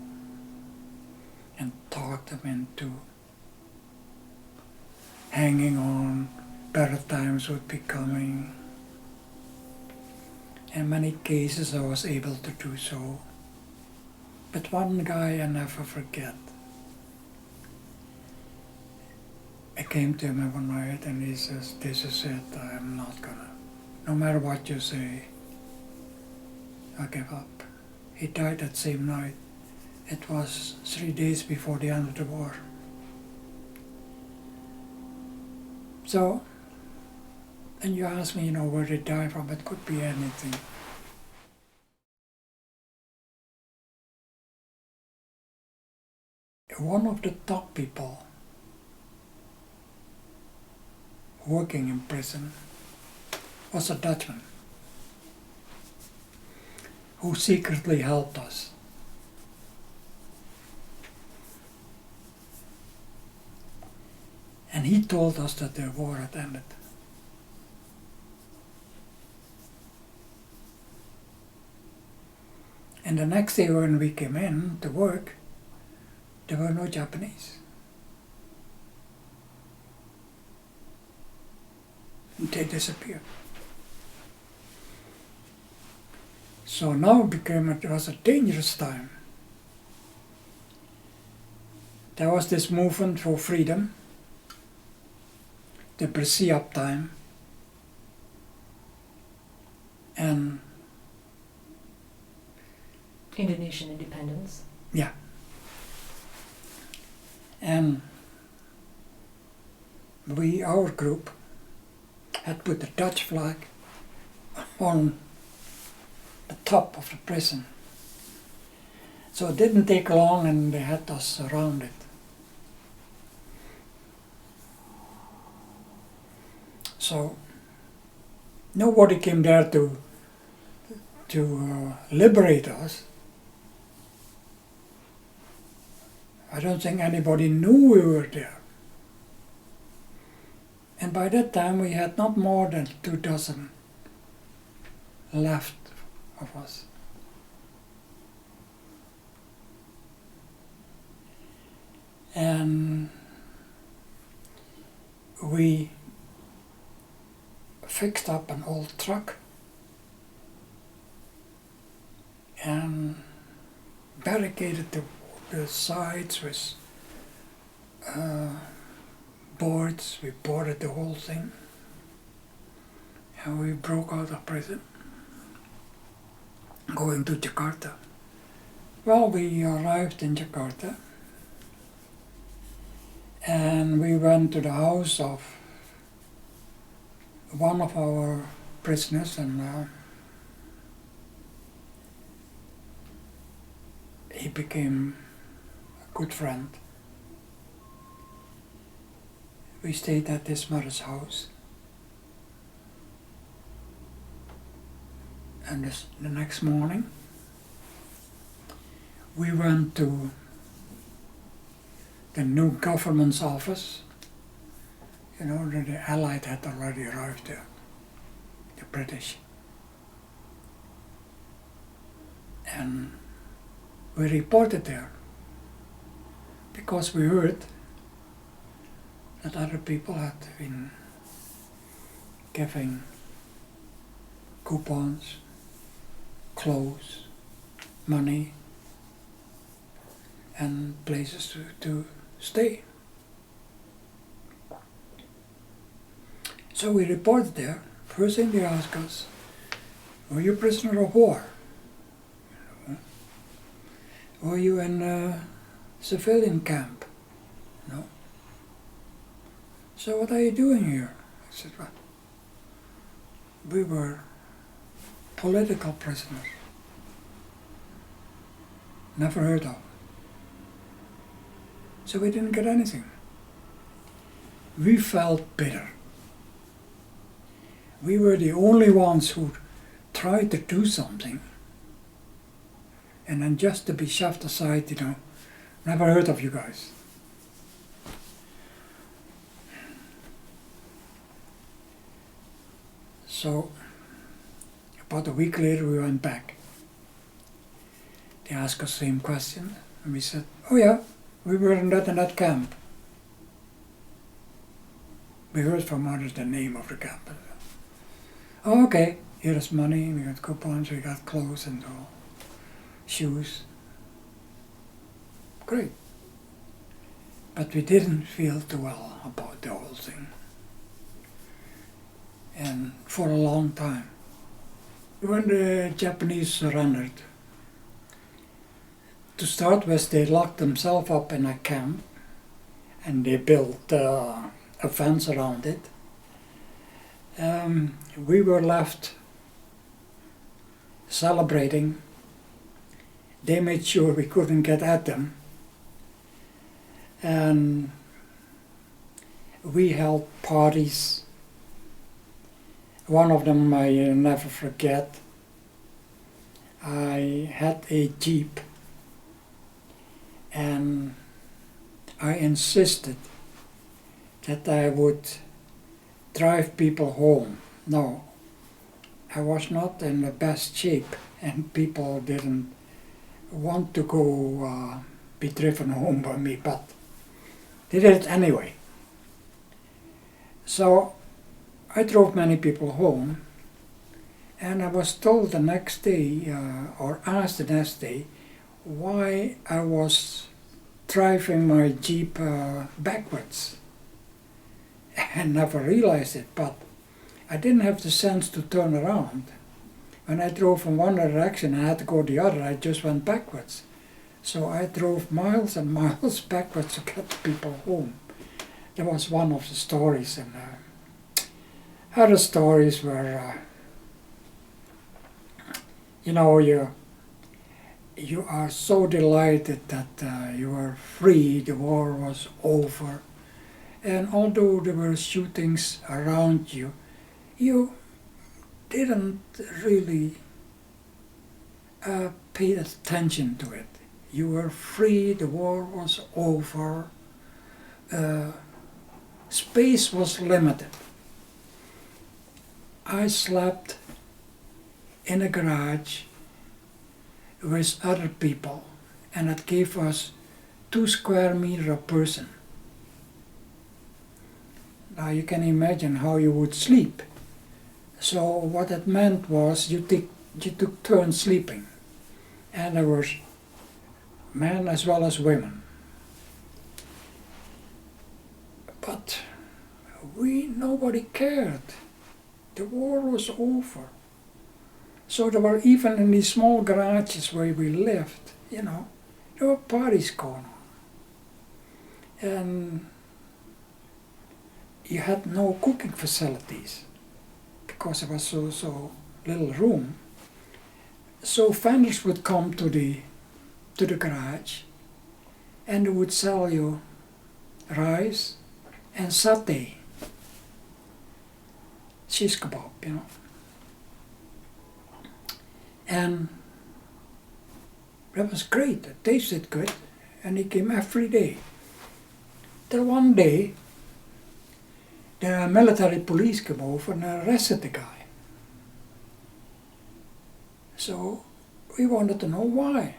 Speaker 1: and talk them into hanging on. Better times would be coming. In many cases I was able to do so. But one guy I never forget. I came to him one night and he says, "This is it, I'm not gonna, no matter what you say, I give up." He died that same night. It was 3 days before the end of the war. So, and you ask me, where they died from, it could be anything. One of the top people working in prison was a Dutchman who secretly helped us. And he told us that the war had ended. And the next day when we came in to work, there were no Japanese. They disappeared. So now it was a dangerous time. There was this movement for freedom, the Brazil time, and
Speaker 2: Indonesian independence.
Speaker 1: yeah, and our group, had put the Dutch flag on the top of the prison. So it didn't take long and they had us surrounded. So nobody came there to liberate us. I don't think anybody knew we were there. And by that time we had not more than 2,000 left of us. And we fixed up an old truck and barricaded the sides with boards. We boarded the whole thing and we broke out of prison, going to Jakarta. Well, we arrived in Jakarta and we went to the house of one of our prisoners, and he became a good friend. We stayed at his mother's house, and the next morning we went to the new government's office. You know, the Allied had already arrived there, the British. And we reported there because we heard that other people had been giving coupons, clothes, money, and places to stay. So we reported there. First thing they asked us, were you prisoner of war? Were you in a civilian camp? No. So what are you doing here? I said, well, we were political prisoners. Never heard of. So we didn't get anything. We felt bitter. We were the only ones who tried to do something, and then just to be shoved aside, you know, never heard of you guys. So about a week later we went back. They asked us the same question, and we said, oh yeah, we were in that and that camp. We heard from others the name of the camp. Oh, okay, here's money, we got coupons, we got clothes and all, shoes. Great. But we didn't feel too well about the whole thing. And for a long time. When the Japanese surrendered, to start with, they locked themselves up in a camp and they built a fence around it. We were left celebrating. They made sure we couldn't get at them. And we held parties. One of them I never forget. I had a Jeep and I insisted that I would drive people home. No, I was not in the best shape and people didn't want to go be driven home by me, but they did it anyway. So I drove many people home, and I was told the next day, or asked the next day, why I was driving my Jeep backwards. I never realized it, but I didn't have the sense to turn around. when I drove in one direction and I had to go the other, I just went backwards. So I drove miles and miles backwards to get the people home. That was one of the stories, and other stories were, you are so delighted that you are free, the war was over, and although there were shootings around you, you didn't really pay attention to it. You were free, the war was over, space was limited. I slept in a garage with other people, and it gave us 2 square meters a person. Now you can imagine how you would sleep. So what it meant was you took turns sleeping, and there was men as well as women. But nobody cared. The war was over. So there were, even in these small garages where we lived, there were parties going on. And you had no cooking facilities because there was so little room. So vendors would come to the garage, and they would sell you rice and satay, cheese kebab, And that was great, it tasted good, and he came every day. Then one day, the military police came over and arrested the guy. So we wanted to know why.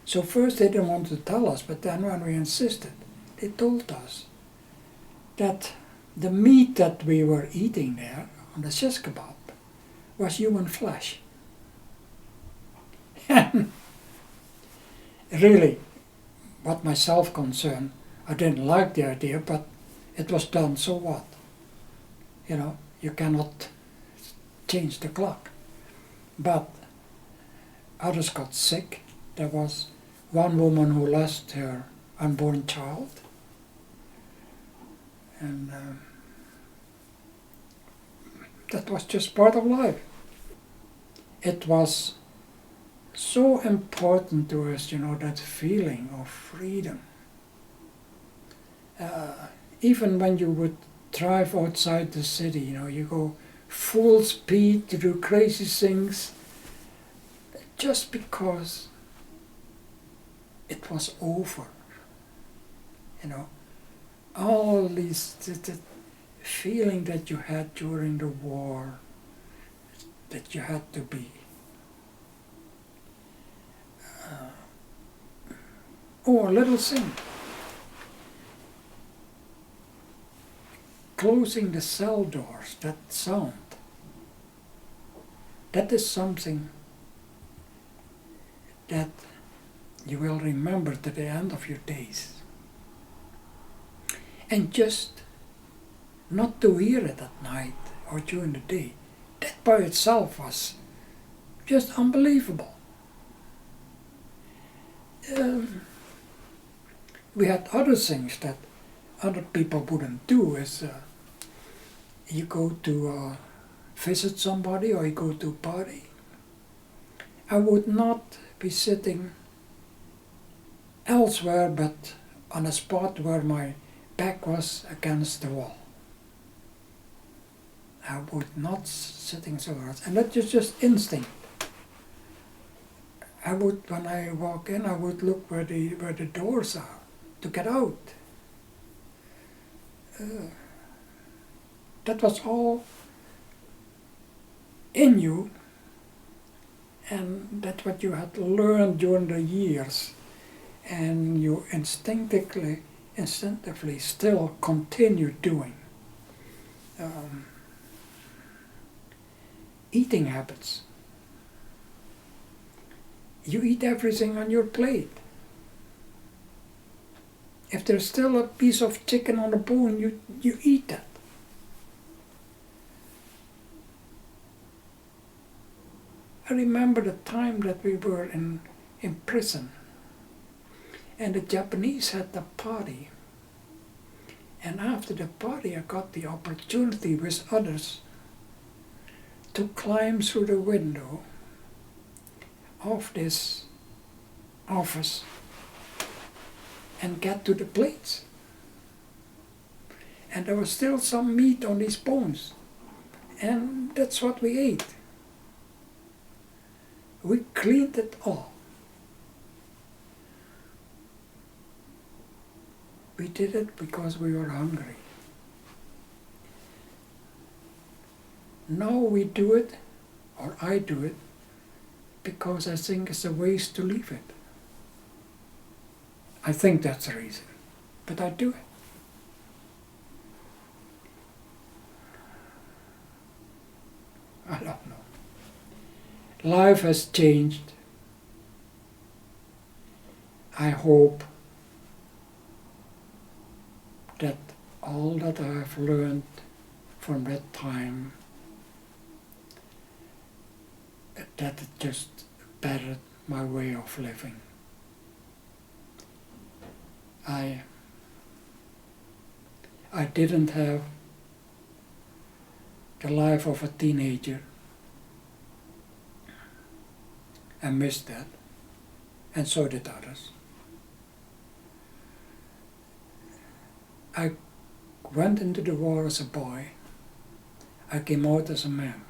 Speaker 1: So first they didn't want to tell us, but then when we insisted, they told us that the meat that we were eating there on the shish kebab was human flesh. And really, what myself concerned, I didn't like the idea, but it was done, so what? You cannot change the clock. But others got sick. There was one woman who lost her unborn child. And that was just part of life. It was so important to us, that feeling of freedom. Even when you would drive outside the city, you go full speed to do crazy things just because it was over. All these, the feeling that you had during the war, that you had to be. A little thing. Closing the cell doors, that sound. That is something that you will remember to the end of your days. And just not to hear it at night or during the day, that by itself was just unbelievable. We had other things that other people wouldn't do, is you go to visit somebody or you go to a party. I would not be sitting elsewhere but on a spot where my back was against the wall. I would not sitting somewhere else, and that is just instinct. When I walk in, I would look where the doors are to get out. That was all in you, and that's what you had learned during the years, and you instinctively still continue doing. Eating habits. You eat everything on your plate. If there's still a piece of chicken on the bone, you eat that. I remember the time that we were in prison, and the Japanese had a party. And after the party I got the opportunity with others to climb through the window of this office and get to the plates. And there was still some meat on these bones. And that's what we ate. We cleaned it all. We did it because we were hungry. Now we do it, or I do it, because I think it's a waste to leave it. I think that's the reason, but I do it. I don't know. Life has changed. I hope that all that I've learned from that time, that it just bettered my way of living. I didn't have the life of a teenager. I missed that, and so did others. I went into the war as a boy. I came out as a man.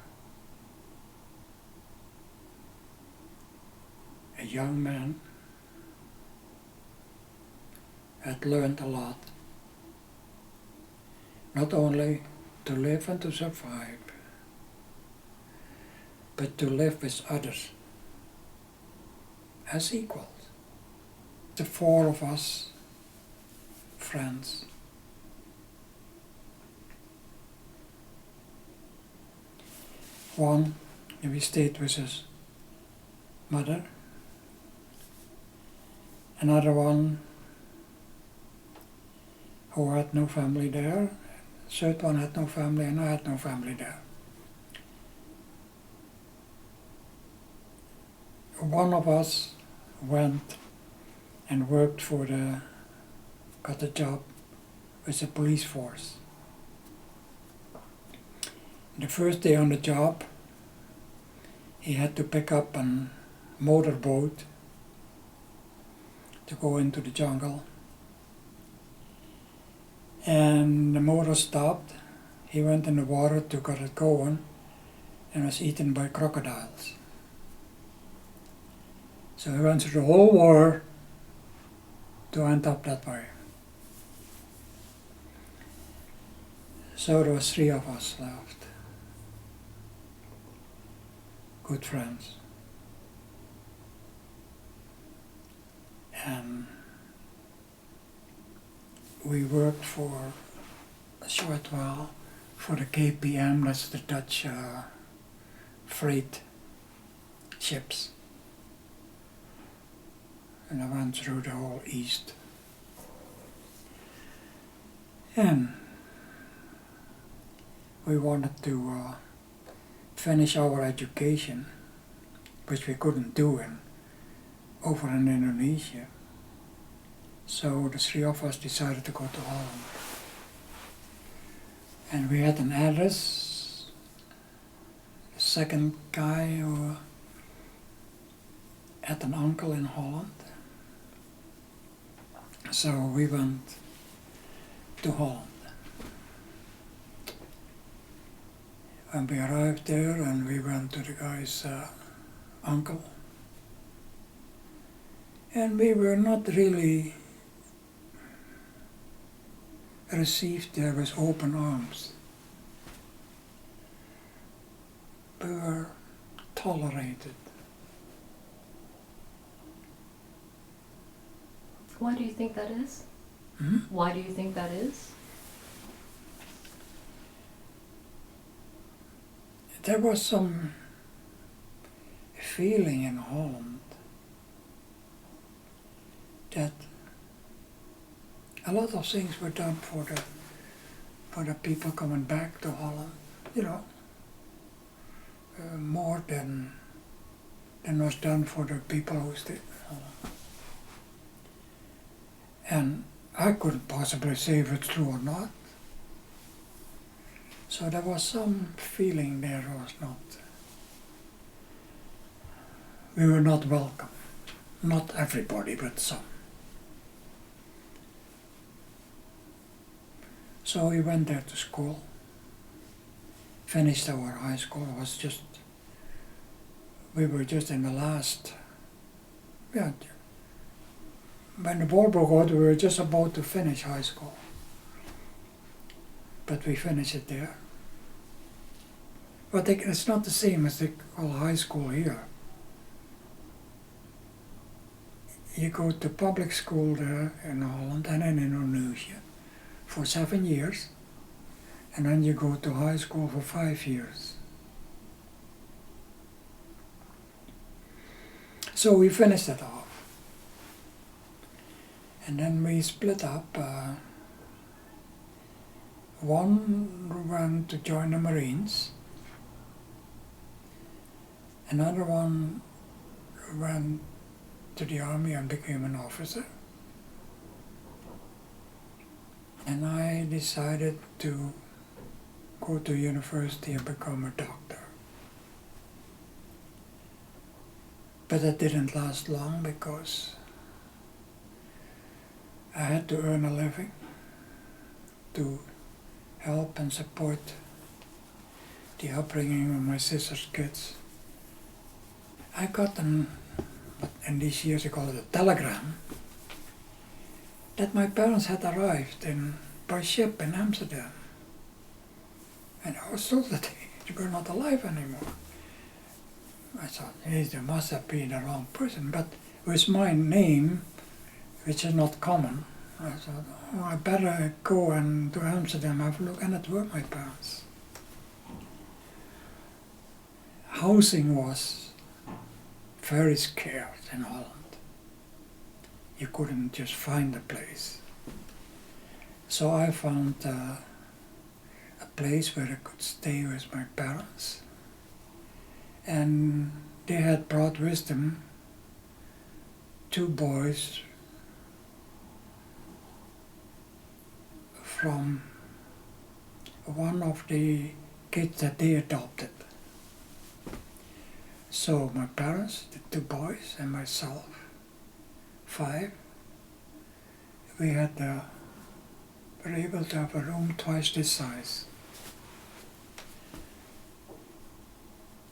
Speaker 1: A young man had learned a lot. Not only to live and to survive, but to live with others as equals. The four of us, friends. One, we stayed with his mother. Another one who had no family there. Third one had no family, and I had no family there. One of us went and worked got a job with the police force. The first day on the job, he had to pick up a motorboat to go into the jungle. And the motor stopped. He went in the water to get it going and was eaten by crocodiles. So he went through the whole war to end up that way. So there was 3 of us left. Good friends. And we worked for a short while for the KPM, that's the Dutch freight ships. And I went through the whole East. And we wanted to finish our education, which we couldn't do over in Indonesia. So the 3 of us decided to go to Holland. And we had an address. The second guy who had an uncle in Holland. So we went to Holland. When we arrived there and we went to the guy's uncle. And we were not really received there with open arms. We were tolerated.
Speaker 2: Why do you think that is?
Speaker 1: Hmm?
Speaker 2: Why do you think that is?
Speaker 1: There was some feeling in Holland that a lot of things were done for the people coming back to Holland, more than than was done for the people who stayed. And I couldn't possibly say if it's true or not. So there was some feeling there was not. We were not welcome. Not everybody, but some. So we went there to school, finished our high school. We were just in the last, when the war broke out, we were just about to finish high school. But we finished it there. But it's not the same as they call high school here. You go to public school there in Holland and in Indonesia for 7 years, and then you go to high school for 5 years. So we finished it off. And then we split up. One went to join the Marines. Another one went to the army and became an officer. And I decided to go to university and become a doctor. But that didn't last long because I had to earn a living to help and support the upbringing of my sister's kids. I got in these years you call it a telegram, that my parents had arrived by ship in Amsterdam. And I was told that they were not alive anymore. I thought, hey, they must have been the wrong person. But with my name, which is not common, I thought, oh, I better go to Amsterdam, have a look, and it were my parents. Housing was very scarce in Holland. You couldn't just find a place. So I found a place where I could stay with my parents. And they had brought with them 2 boys from one of the kids that they adopted. So my parents, the 2 boys, and myself, 5, we were able to have a room twice this size.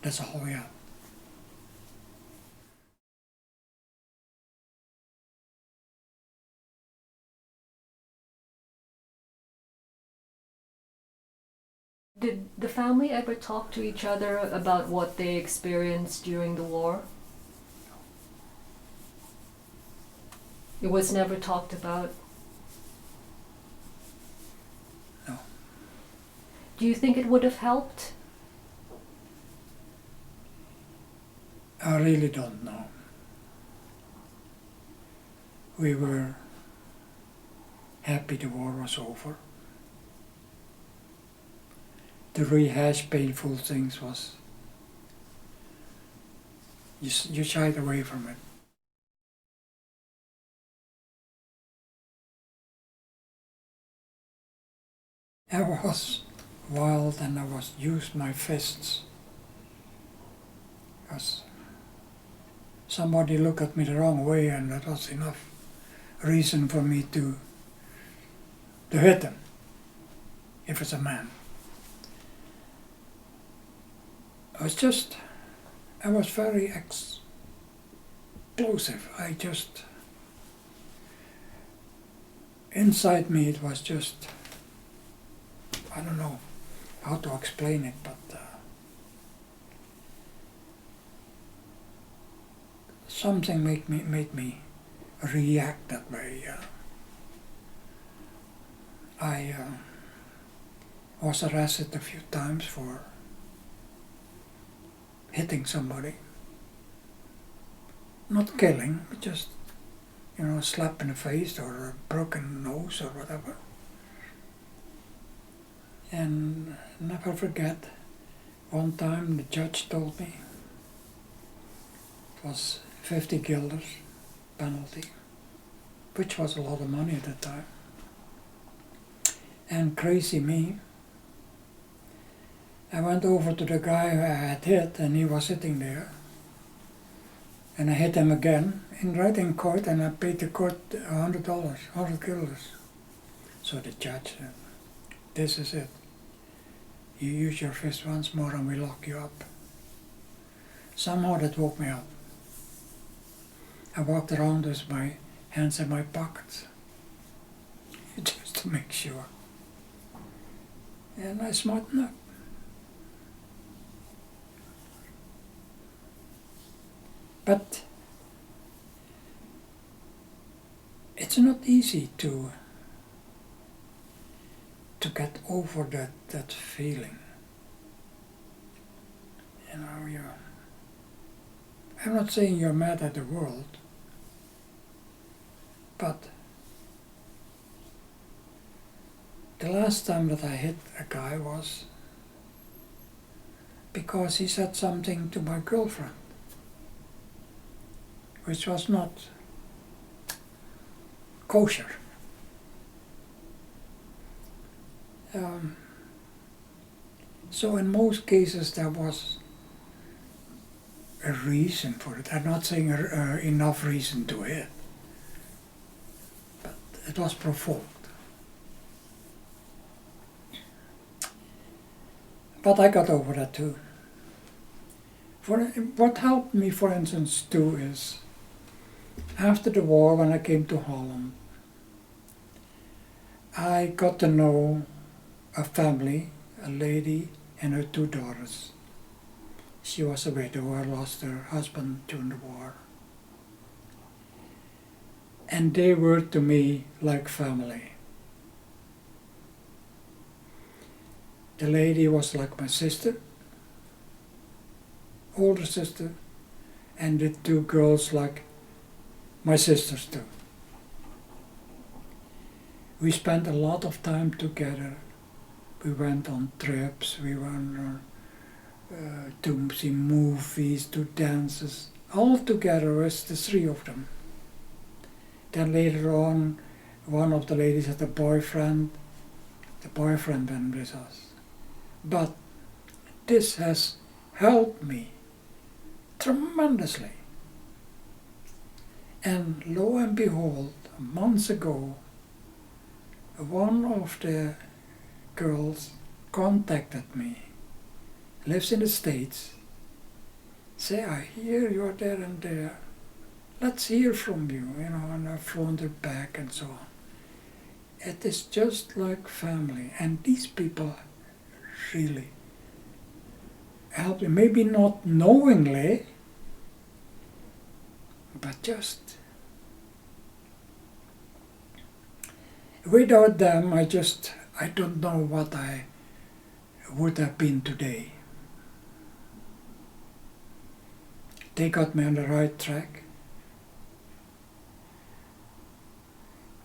Speaker 1: That's all we had.
Speaker 2: Did the family ever talk to each other about what they experienced during the war? It was never talked about?
Speaker 1: No.
Speaker 2: Do you think it would have helped?
Speaker 1: I really don't know. We were happy the war was over. To rehash painful things was, you shied away from it. I was wild and I used my fists. Because somebody looked at me the wrong way and that was enough reason for me to hit him, if it's a man. I was very explosive. Inside me it was just, I don't know how to explain it, but something made me react that way. I was arrested a few times for hitting somebody. Not killing, but just, a slap in the face or a broken nose or whatever. And never forget, one time the judge told me, was 50 guilders penalty, which was a lot of money at the time. And crazy me, I went over to the guy who I had hit, and he was sitting there. And I hit him again, right in court, and I paid the court $100, 100 guilders. So the judge said, this is it. You use your fist once more and we lock you up. Somehow that woke me up. I walked around with my hands in my pockets, just to make sure. And I smartened up. But it's not easy to get over that feeling. You know, I'm not saying you're mad at the world, but the last time that I hit a guy was because he said something to my girlfriend, which was not kosher. So in most cases there was a reason for it. I'm not saying enough reason to hit, but it was provoked. But I got over that too. What helped me, for instance, too, is after the war, when I came to Holland, I got to know a family, a lady and her 2 daughters. She was a widower, lost her husband during the war. And they were to me like family. The lady was like my sister, older sister, and the 2 girls like my sisters too. We spent a lot of time together. We went on trips, we went to see movies, to dances, all together with the 3 of them. Then later on, one of the ladies had a boyfriend. The boyfriend went with us. But this has helped me tremendously. And lo and behold, months ago, one of the girls contacted me, lives in the States, say, I hear you're there and there, let's hear from you, and I've flown her back and so on. It is just like family, and these people really help me, maybe not knowingly, but just without them, I don't know what I would have been today. They got me on the right track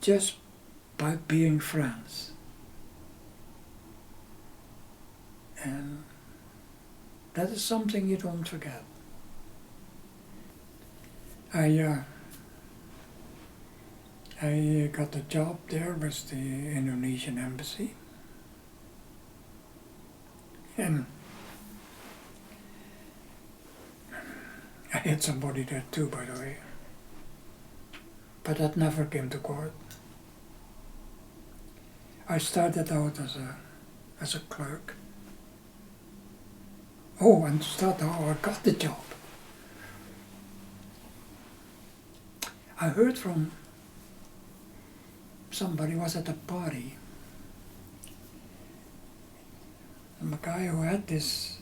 Speaker 1: just by being friends. And that is something you don't forget. I got a job there with the Indonesian embassy. And I hit somebody there too, by the way. But that never came to court. I started out as a clerk. Oh, and that's how I got the job. I heard from somebody was at a party. And the guy who had this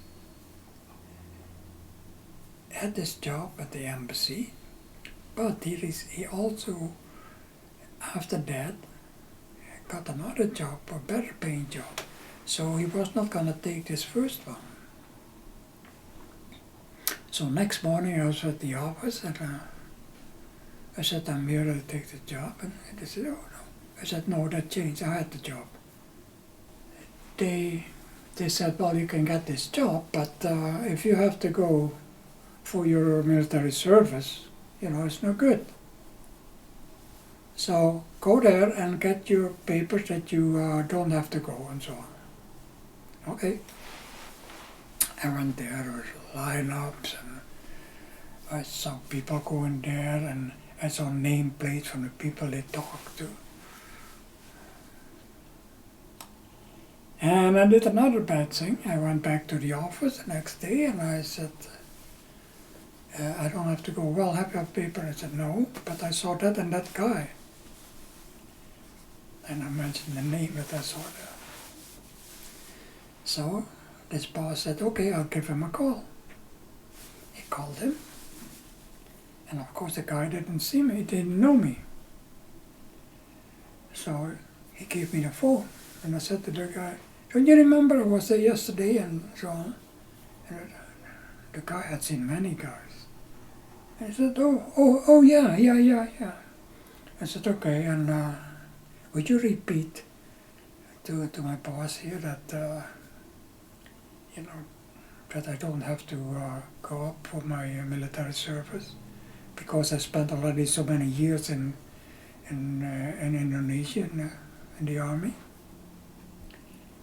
Speaker 1: job at the embassy, but he also, after that, got another job, a better paying job. So he was not going to take this first one. So next morning I was at the office and I said, I'm here to take the job. And they said, oh no. I said, no, that changed. I had the job. They said, well, you can get this job, but if you have to go for your military service, it's no good. So go there and get your papers that you don't have to go and so on. Okay. I went there, there was lineups, and I saw people going there, and I saw nameplates from the people they talked to. And I did another bad thing. I went back to the office the next day and I said, I don't have to go. Well, have you have paper? I said, no, but I saw that and that guy. And I mentioned the name that I saw there. So this boss said, okay, I'll give him a call. He called him. And of course the guy didn't see me, he didn't know me. So he gave me the phone. And I said to the guy, don't you remember I was there yesterday and so on? And the guy had seen many guys. And he said, oh yeah. I said, okay, and would you repeat to my boss here that, that I don't have to go up for my military service? Because I spent already so many years in Indonesia, in the army.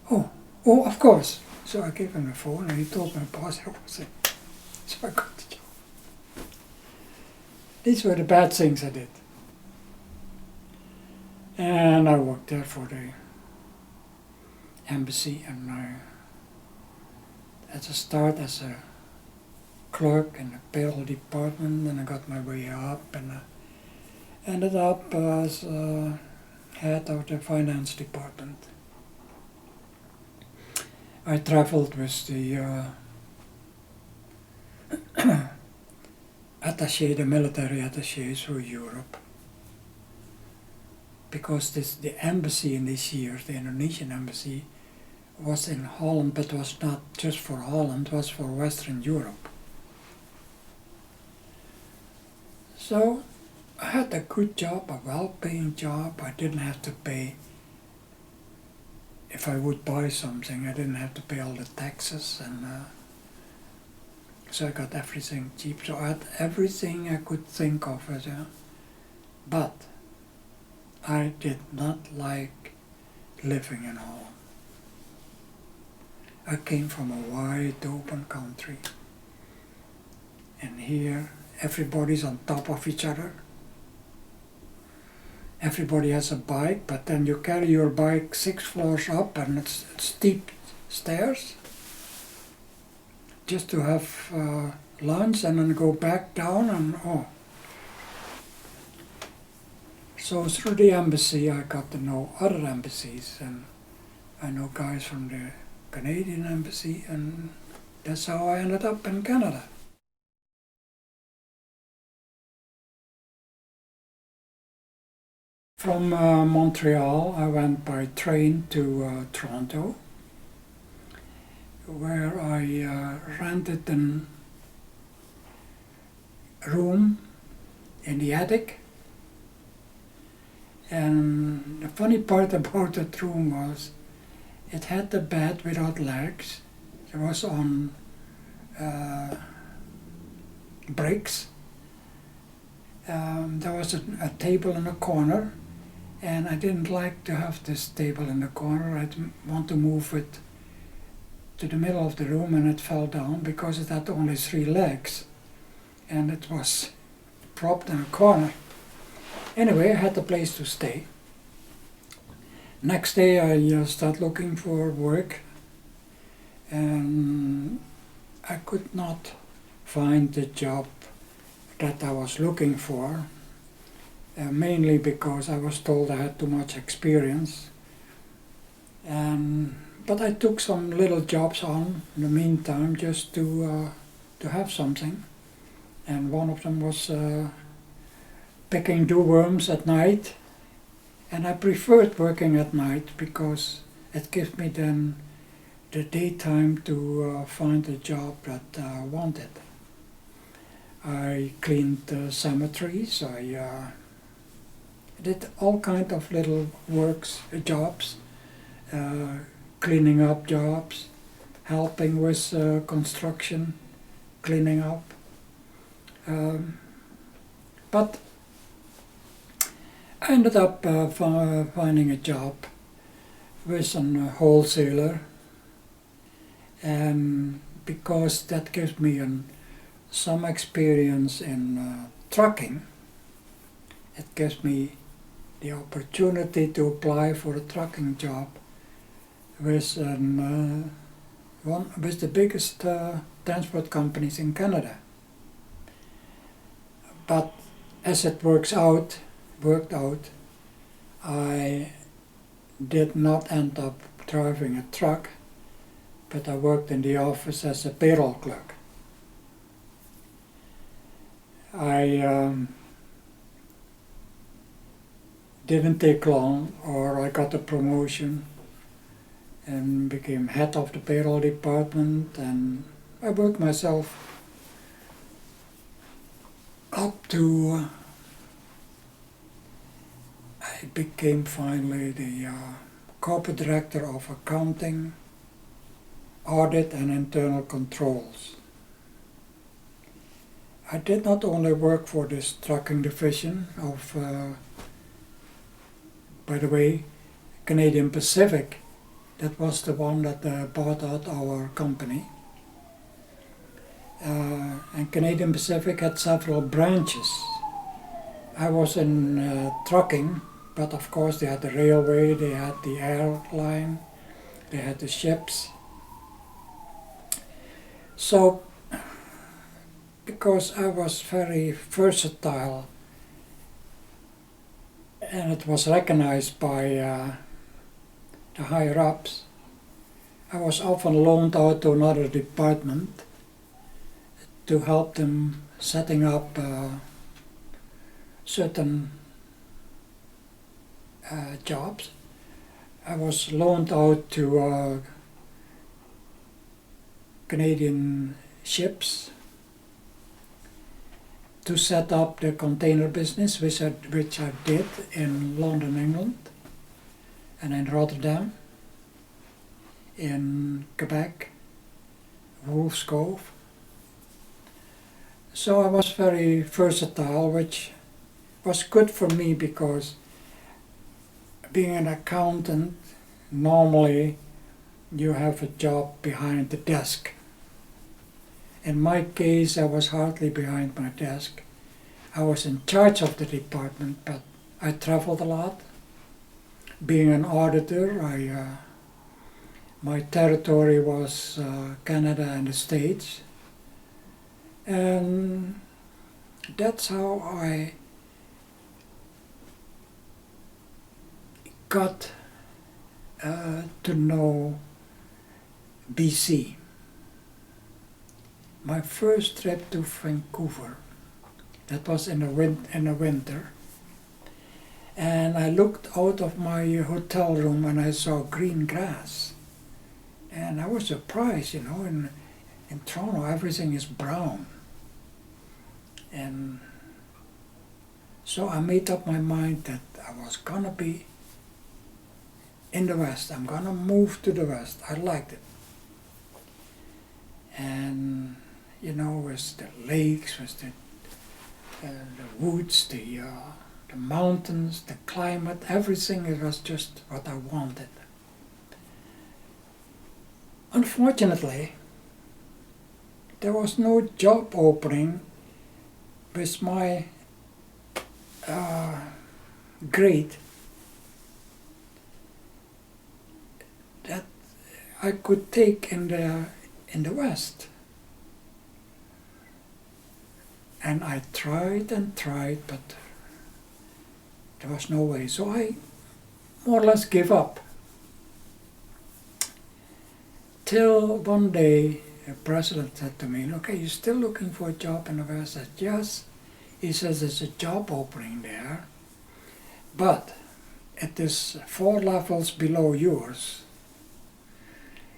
Speaker 1: Oh, of course. So I gave him the phone and he told my boss I was in. So I got the job. These were the bad things I did. And I worked there for the embassy, and I had to start as a clerk in the payroll department, and I got my way up, and I ended up as head of the finance department. I traveled with the attaché, the military attaché through Europe. Because the embassy in these years, the Indonesian embassy, was in Holland, but was not just for Holland, was for Western Europe. So I had a good job, a well-paying job. I didn't have to pay, if I would buy something, I didn't have to pay all the taxes, and so I got everything cheap. So I had everything I could think of, but I did not like living in Holland. I came from a wide open country, and here everybody's on top of each other. Everybody has a bike, but then you carry your bike 6 floors up, and it's steep stairs just to have lunch and then go back down, and So through the embassy I got to know other embassies, and I know guys from the Canadian embassy, and that's how I ended up in Canada. From Montreal I went by train to Toronto, where I rented a room in the attic. And the funny part about that room was it had the bed without legs. It was on bricks. There was a table in the corner, and I didn't like to have this table in the corner. I didn't want to move it to the middle of the room, and it fell down because it had only 3 legs, and it was propped in a corner. Anyway, I had a place to stay. Next day I started looking for work, and I could not find the job that I was looking for, mainly because I was told I had too much experience. But I took some little jobs on in the meantime just to have something, and one of them was picking dew-worms at night, and I preferred working at night because it gives me then the daytime to find a job that I wanted. I cleaned cemeteries, I did all kinds of little jobs, cleaning up jobs, helping with construction, cleaning up. But I ended up finding a job with a wholesaler, and because that gives me some experience in trucking, it gives me the opportunity to apply for a trucking job with one with the biggest transport companies in Canada. But as it worked out, I did not end up driving a truck, but I worked in the office as a payroll clerk. I didn't take long, or I got a promotion and became head of the payroll department, and I worked myself up to I became finally the corporate director of accounting, audit and internal controls. I did not only work for this trucking division of, by the way, Canadian Pacific. That was the one that bought out our company. And Canadian Pacific had several branches. I was in trucking, but of course they had the railway, they had the airline, they had the ships. So, because I was very versatile, and it was recognized by the higher-ups, I was often loaned out to another department to help them setting up certain jobs. I was loaned out to Canadian ships to set up the container business, which I did in London, England, and in Rotterdam, in Quebec, Wolf's Cove. So I was very versatile, which was good for me because being an accountant, normally you have a job behind the desk. In my case, I was hardly behind my desk. I was in charge of the department, but I traveled a lot. Being an auditor, my territory was Canada and the States. And that's how I got to know BC. My first trip to Vancouver, that was in the winter, and I looked out of my hotel room and I saw green grass, and I was surprised, you know, in Toronto everything is brown. And so I made up my mind that I was gonna be in the West. I'm gonna move to the West. I liked it. And you know, with the lakes, with the woods, the mountains, the climate, everything, it was just what I wanted. Unfortunately, there was no job opening with my grade that I could take in the West. And I tried and tried, but there was no way. So I more or less gave up. Till one day, the president said to me, "Okay, you're still looking for a job in the West?" I said, "Yes." He says, "There's a job opening there, but it is 4 levels below yours.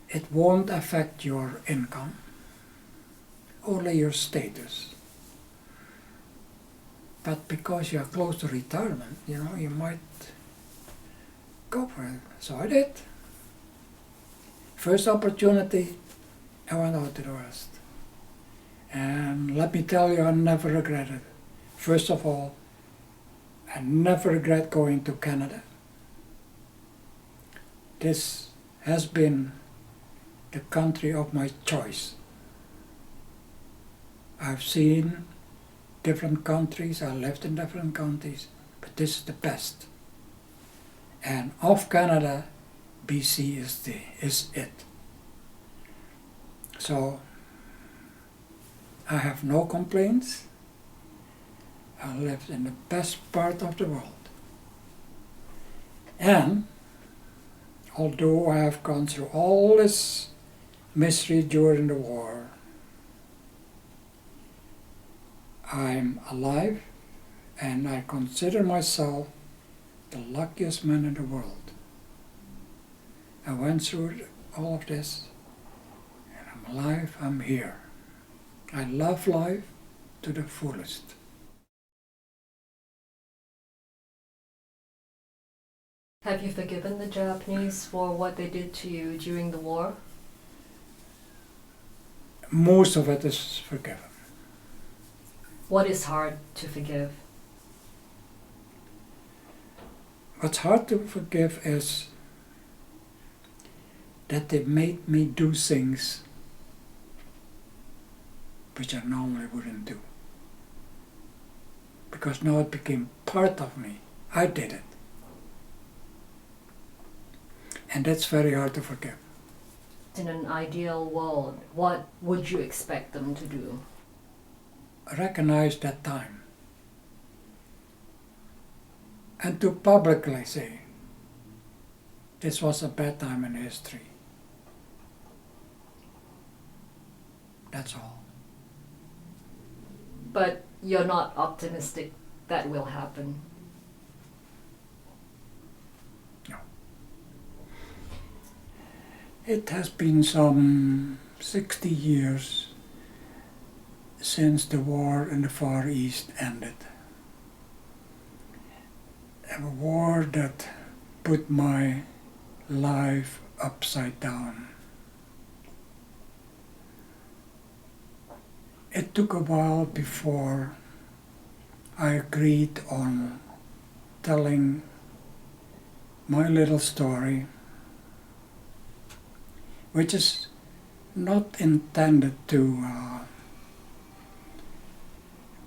Speaker 1: It won't affect your income, only your status. But because you're close to retirement, you know, you might go for it." So I did. First opportunity, I went out to the West. And let me tell you, I never regret it. First of all, I never regret going to Canada. This has been the country of my choice. I've seen different countries, I lived in different countries, but this is the best. And of Canada, BC is it. So I have no complaints. I lived in the best part of the world. And although I have gone through all this misery during the war, I'm alive and I consider myself the luckiest man in the world. I went through all of this and I'm alive, I'm here. I love life to the fullest.
Speaker 2: Have you forgiven the Japanese for what they did to you during the war?
Speaker 1: Most of it is forgiven.
Speaker 2: What is hard to forgive?
Speaker 1: What's hard to forgive is that they made me do things which I normally wouldn't do. Because now it became part of me. I did it. And that's very hard to forgive.
Speaker 2: In an ideal world, what would you expect them to do?
Speaker 1: Recognize that time. And to publicly say, this was a bad time in history. That's all.
Speaker 2: But you're not optimistic that will happen.
Speaker 1: No. It has been some 60 years since the war in the Far East ended. A war that put my life upside down. It took a while before I agreed on telling my little story, which is not intended to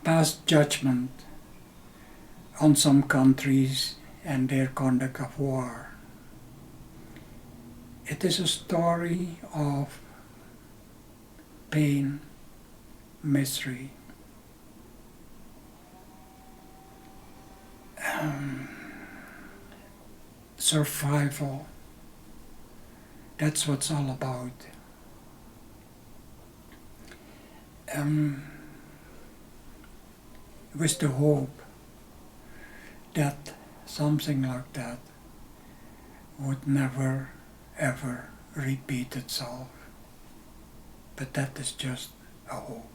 Speaker 1: pass judgment on some countries and their conduct of war. It is a story of pain, misery, survival. That's what it's all about. With the hope that something like that would never ever repeat itself. But that is just a hope.